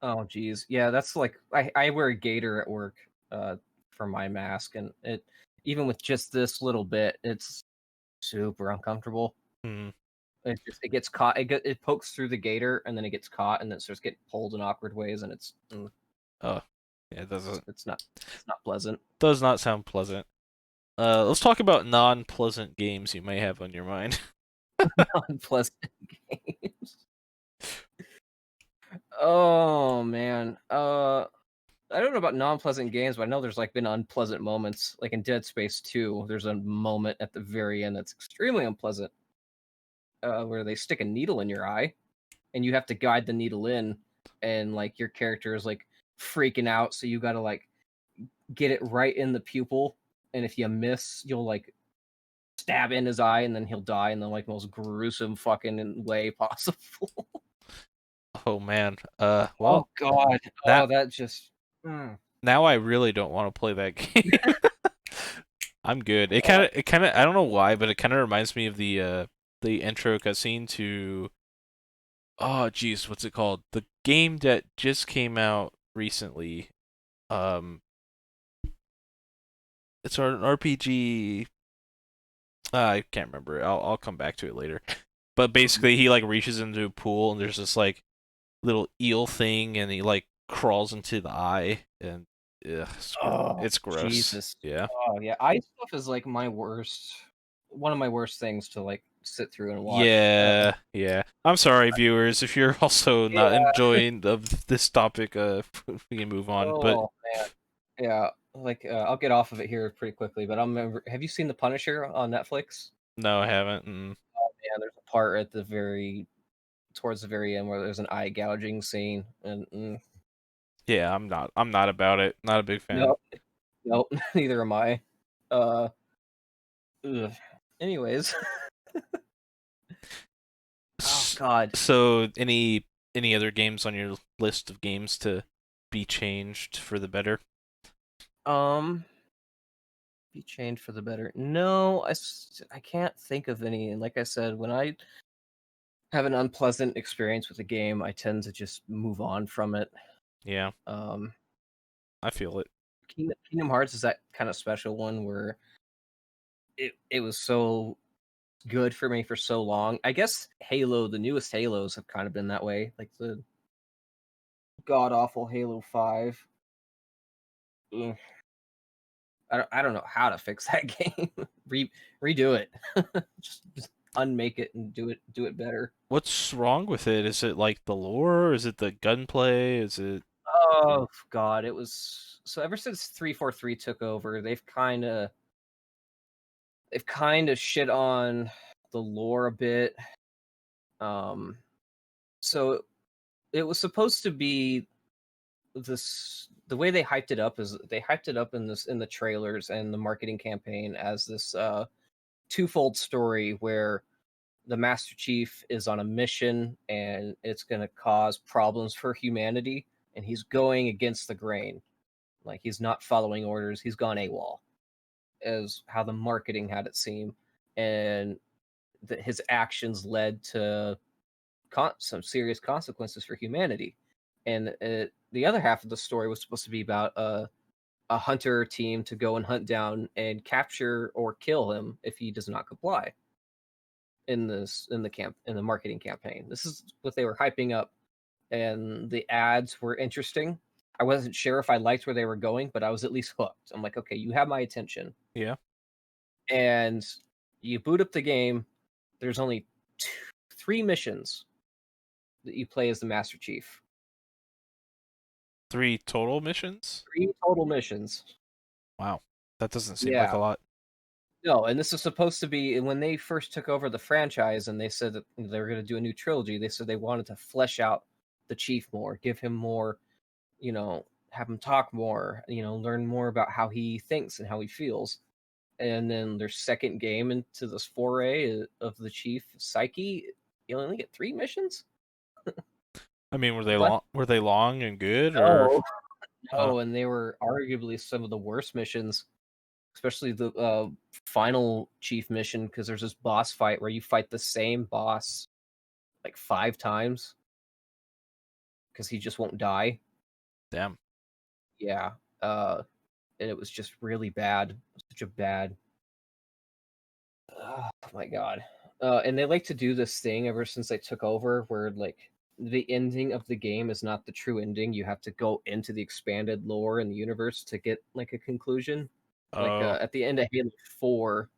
Oh geez. Yeah, that's like I wear a gaiter at work uh for my mask, and it even with just this little bit, it's super uncomfortable. Hmm. It gets caught. It pokes through the gaiter, and then it gets caught, and then it starts getting pulled in awkward ways, and Oh, yeah, it doesn't it's not pleasant. does not sound pleasant. Let's talk about non-pleasant games you may have on your mind. Unpleasant games. Oh man. I don't know about non-pleasant games, but I know there's like been unpleasant moments. Like in Dead Space 2, there's a moment at the very end that's extremely unpleasant, where they stick a needle in your eye, and you have to guide the needle in, and like your character is like freaking out, so you got to like get it right in the pupil, and if you miss, you'll like stab in his eye, and then he'll die in the like most gruesome fucking way possible. Oh man. Oh Well, god. that Oh, that just. Mm. now I really don't want to play that game. I'm good. Uh, It kind of, I don't know why, but it kind of reminds me of the intro cutscene to, oh, geez, what's it called? The game that just came out recently. Um, it's an RPG. I can't remember. I'll come back to it later. But mhm. basically, he like reaches into a pool, and there's this like little eel thing, and he like crawls into the eye, and ugh, Oh, it's gross. Jesus. Yeah. Oh, yeah. Eye stuff is like my worst, one of my worst things to like sit through and watch. Yeah, yeah. I'm sorry, viewers, if you're also not Yeah. enjoying of this topic. We can move on. But Oh, man. Yeah. Like, I'll get off of it here pretty quickly, but I remember. Have you seen The Punisher on Netflix? no, I haven't. Yeah, there's a part at the towards the very end where there's an eye gouging scene, and Yeah, I'm not about it. Not a big fan. no, nope, neither am I. Uh, ugh. Anyways, oh S- God. So, any other games on your list of games to be changed for the better? Um, be changed for the better. No, I can't think of any. And like I said, when I have an unpleasant experience with a game, I tend to just move on from it. Yeah, Um, I feel it. Kingdom Hearts is that kind of special one where it was so good for me for so long. I guess Halo, the newest Halos have kind of been that way. Like the god awful Halo 5. Ugh, I don't know how to fix that game. Redo it. Just unmake it and do it better. What's wrong with it? Is it like the lore? Is it the gunplay? Is it Oh god, it was so ever since 343 took over, they've kind of shit on the lore a bit. Um so it was supposed to be this the way they hyped it up is they hyped it up in the trailers and the marketing campaign as this twofold story where the Master Chief is on a mission and it's going to cause problems for humanity and he's going against the grain. Like he's not following orders, he's gone AWOL, is how the marketing had it seem. And his actions led to some serious consequences for humanity. And the other half of the story was supposed to be about a hunter team to go and hunt down and capture or kill him if he does not comply in the marketing campaign. This is what they were hyping up, and the ads were interesting. I wasn't sure if I liked where they were going, but I was at least hooked. I'm like, okay, you have my attention. yeah, And you boot up the game. There's only three missions that you play as the Master Chief. 3 total missions? Three total missions. Wow, that doesn't seem like Yeah. a lot. No, and this is supposed to be when they first took over the franchise and they said that they were going to do a new trilogy. They said they wanted to flesh out the chief more, give him more, have him talk more, learn more about how he thinks and how he feels. And then their second game into this foray of the chief psyche, you only get three missions. I mean, But were they long and good, or no, uh, no, and they were arguably some of the worst missions, especially the final chief mission, because there's this boss fight where you fight the same boss like five times because he just won't die. damn? Yeah, uh, and it was just really bad. Such a bad. Oh my god. And they like to do this thing ever since they took over, where like the ending of the game is not the true ending. You have to go into the expanded lore in the universe to get like a conclusion. Like Oh, at the end of Halo 4,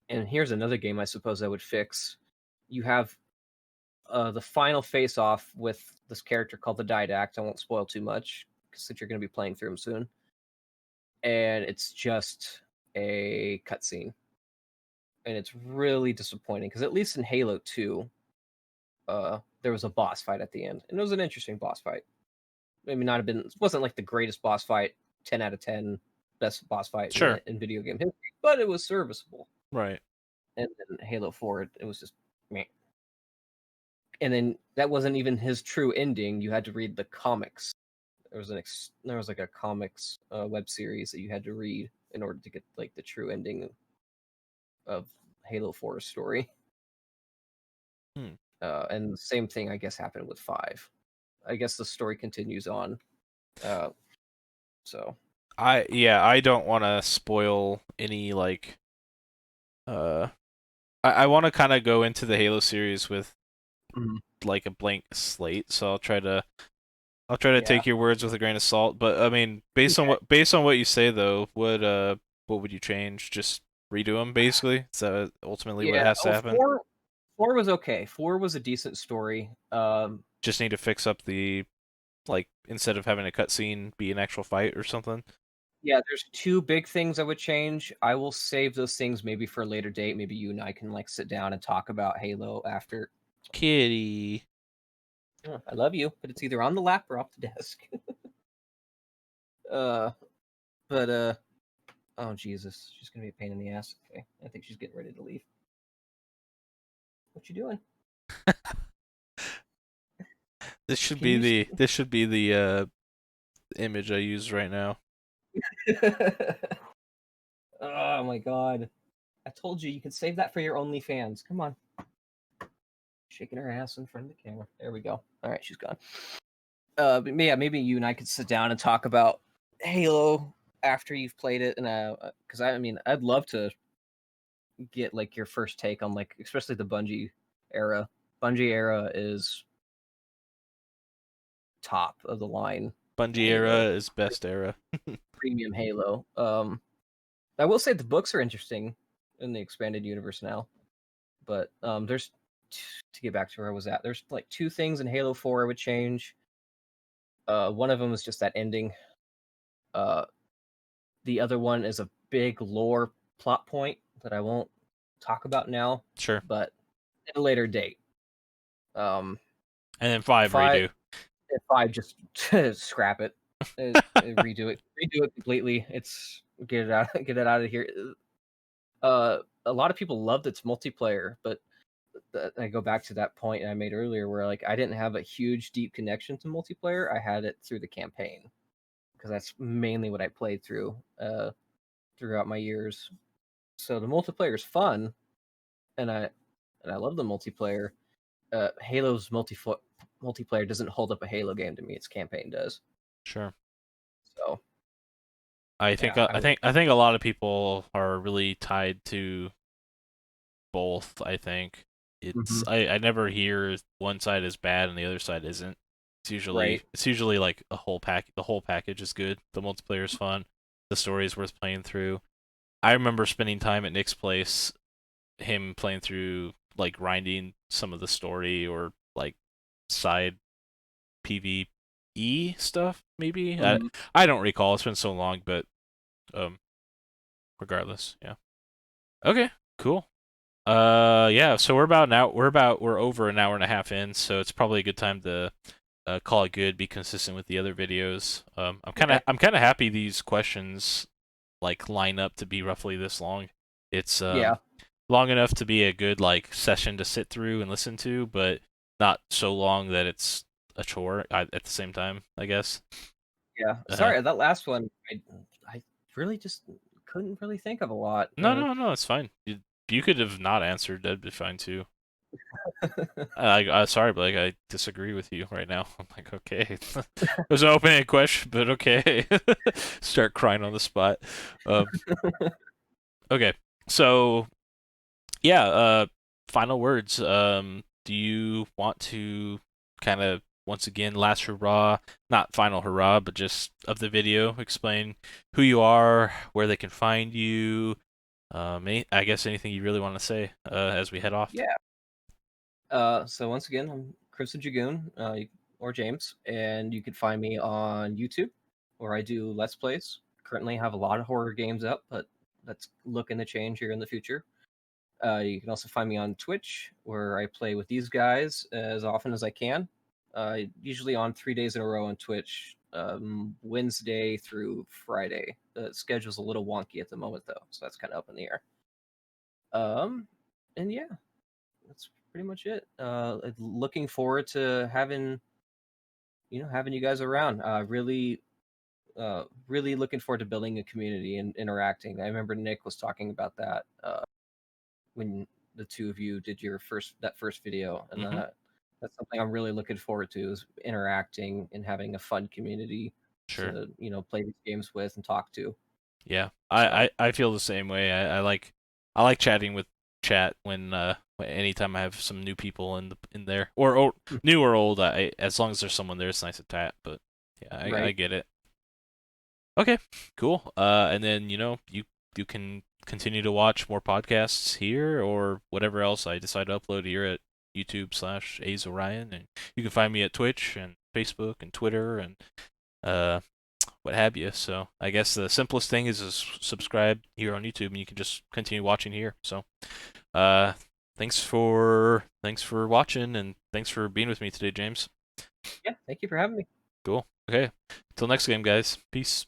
and here's another game I suppose I would fix. You have the final face off with this character called the Didact. I won't spoil too much since you're going to be playing through him soon. And it's just a cutscene. And it's really disappointing because at least in Halo 2, there was a boss fight at the end. And it was an interesting boss fight. Maybe not have been, it wasn't like the greatest boss fight, 10 out of 10, best boss fight sure, in video game history, but it was serviceable. right. And then Halo 4, it was just meh. And then that wasn't even his true ending. You had to read the comics. There was like a comics web series that you had to read. in order to get like the true ending of Halo 4's story. Hmm. And the same thing, I guess, happened with 5. I guess the story continues on. Uh, so I don't want to spoil any like I want to kind of go into the Halo series with Mhm. like a blank slate, so I'll try to Yeah. take your words with a grain of salt. But I mean, Okay. based on what you say though, what would you change? Just redo them basically. Is that ultimately what Yeah. has to Oh, happen? 4 was okay. 4 was a decent story. Just need to fix up the like instead of having a cutscene be an actual fight or something. Yeah, there's 2 big things I would change. I will save those things maybe for a later date. Maybe you and I can like sit down and talk about Halo after. Kitty. I love you, but it's either on the lap or off the desk. uh, but oh Jesus, she's gonna be a pain in the ass. Okay, I think she's getting ready to leave. What you doing? Can you? This should be the image I use right now. Oh my God! I told you you can save that for your OnlyFans. Come on, shaking her ass in front of the camera. There we go. All right, she's gone. But yeah, maybe you and I could sit down and talk about Halo after you've played it, and because I mean, I'd love to get like your first take on like, especially the Bungie era. Bungie era is top of the line Bungie era Halo, is best era. premium Halo. I will say the books are interesting in the expanded universe now, but there's to get back to where I was at. There's like 2 things in Halo 4 I would change. One of them is just that ending. Uh, the other one is a big lore plot point that I won't talk about now, Sure. but at a later date. Um, And then 5 five, redo. if I just scrap it, redo it completely. It's get it out, get it out of here. A lot of people loved its multiplayer, but I go back to that point I made earlier, where like I didn't have a huge deep connection to multiplayer. I had it through the campaign because that's mainly what I played through throughout my years. So the multiplayer is fun, and I love the multiplayer. Halo's multiplayer doesn't hold up a Halo game to me. Its campaign does. Sure. So yeah, I would. I think a lot of people are really tied to both. Mhm. I never hear one side is bad and the other side isn't. Right. It's usually like a whole pack. The whole package is good. The multiplayer is fun. The story is worth playing through. I remember spending time at Nick's place, him playing through like grinding some of the story or like side PvE stuff. Maybe Mhm. I don't recall. It's been so long, but um, regardless, yeah. Okay, cool. Yeah. So we're over an hour and a half in, so it's probably a good time to call it good. Be consistent with the other videos. Okay. I'm kind of happy these questions like line up to be roughly this long. It's Yeah. long enough to be a good like session to sit through and listen to, but not so long that it's a chore at the same time, I guess. Yeah. Uh, Sorry, that last one. I really just couldn't really think of a lot. no, it's fine. You could have not answered. That'd be fine too. Sorry, but like I disagree with you right now. I'm like, okay, it was an open-ended question, but okay. Start crying on the spot. Um, okay, so yeah. Final words. Do you want to kind of once again last hurrah, not final hurrah, but just of the video, explain who you are, where they can find you. I guess anything you really want to say as we head off. Yeah. So once again, I'm CrimsonDragoon, or James, and you can find me on YouTube, where I do Let's Plays. Currently have a lot of horror games up, but that's looking to change here in the future. You can also find me on Twitch, where I play with these guys as often as I can. Usually on 3 days in a row on Twitch, Wednesday through Friday. The schedule's a little wonky at the moment, though, so that's kind of up in the air. Um, and yeah, that's pretty much it. Looking forward to having you guys around. Really really looking forward to building a community and interacting. I remember Nick was talking about that when the two of you did your first video, and Hmm. that's something I'm really looking forward to is interacting and having a fun community Sure. to play these games with and talk to. Yeah, So I feel the same way. I like chatting with chat anytime I have some new people in there or new or old. I as long as there's someone there, it's nice to chat. But yeah, I right. get it. Okay, cool. And then you can continue to watch more podcasts here or whatever else I decide to upload here at YouTube/AzOrion, and you can find me at Twitch and Facebook and Twitter and uh what have you. So I guess the simplest thing is subscribe here on YouTube, and you can just continue watching here. So uh, thanks for watching, and thanks for being with me today, James. Yeah, thank you for having me. Cool. Okay. Till next game, guys. Peace.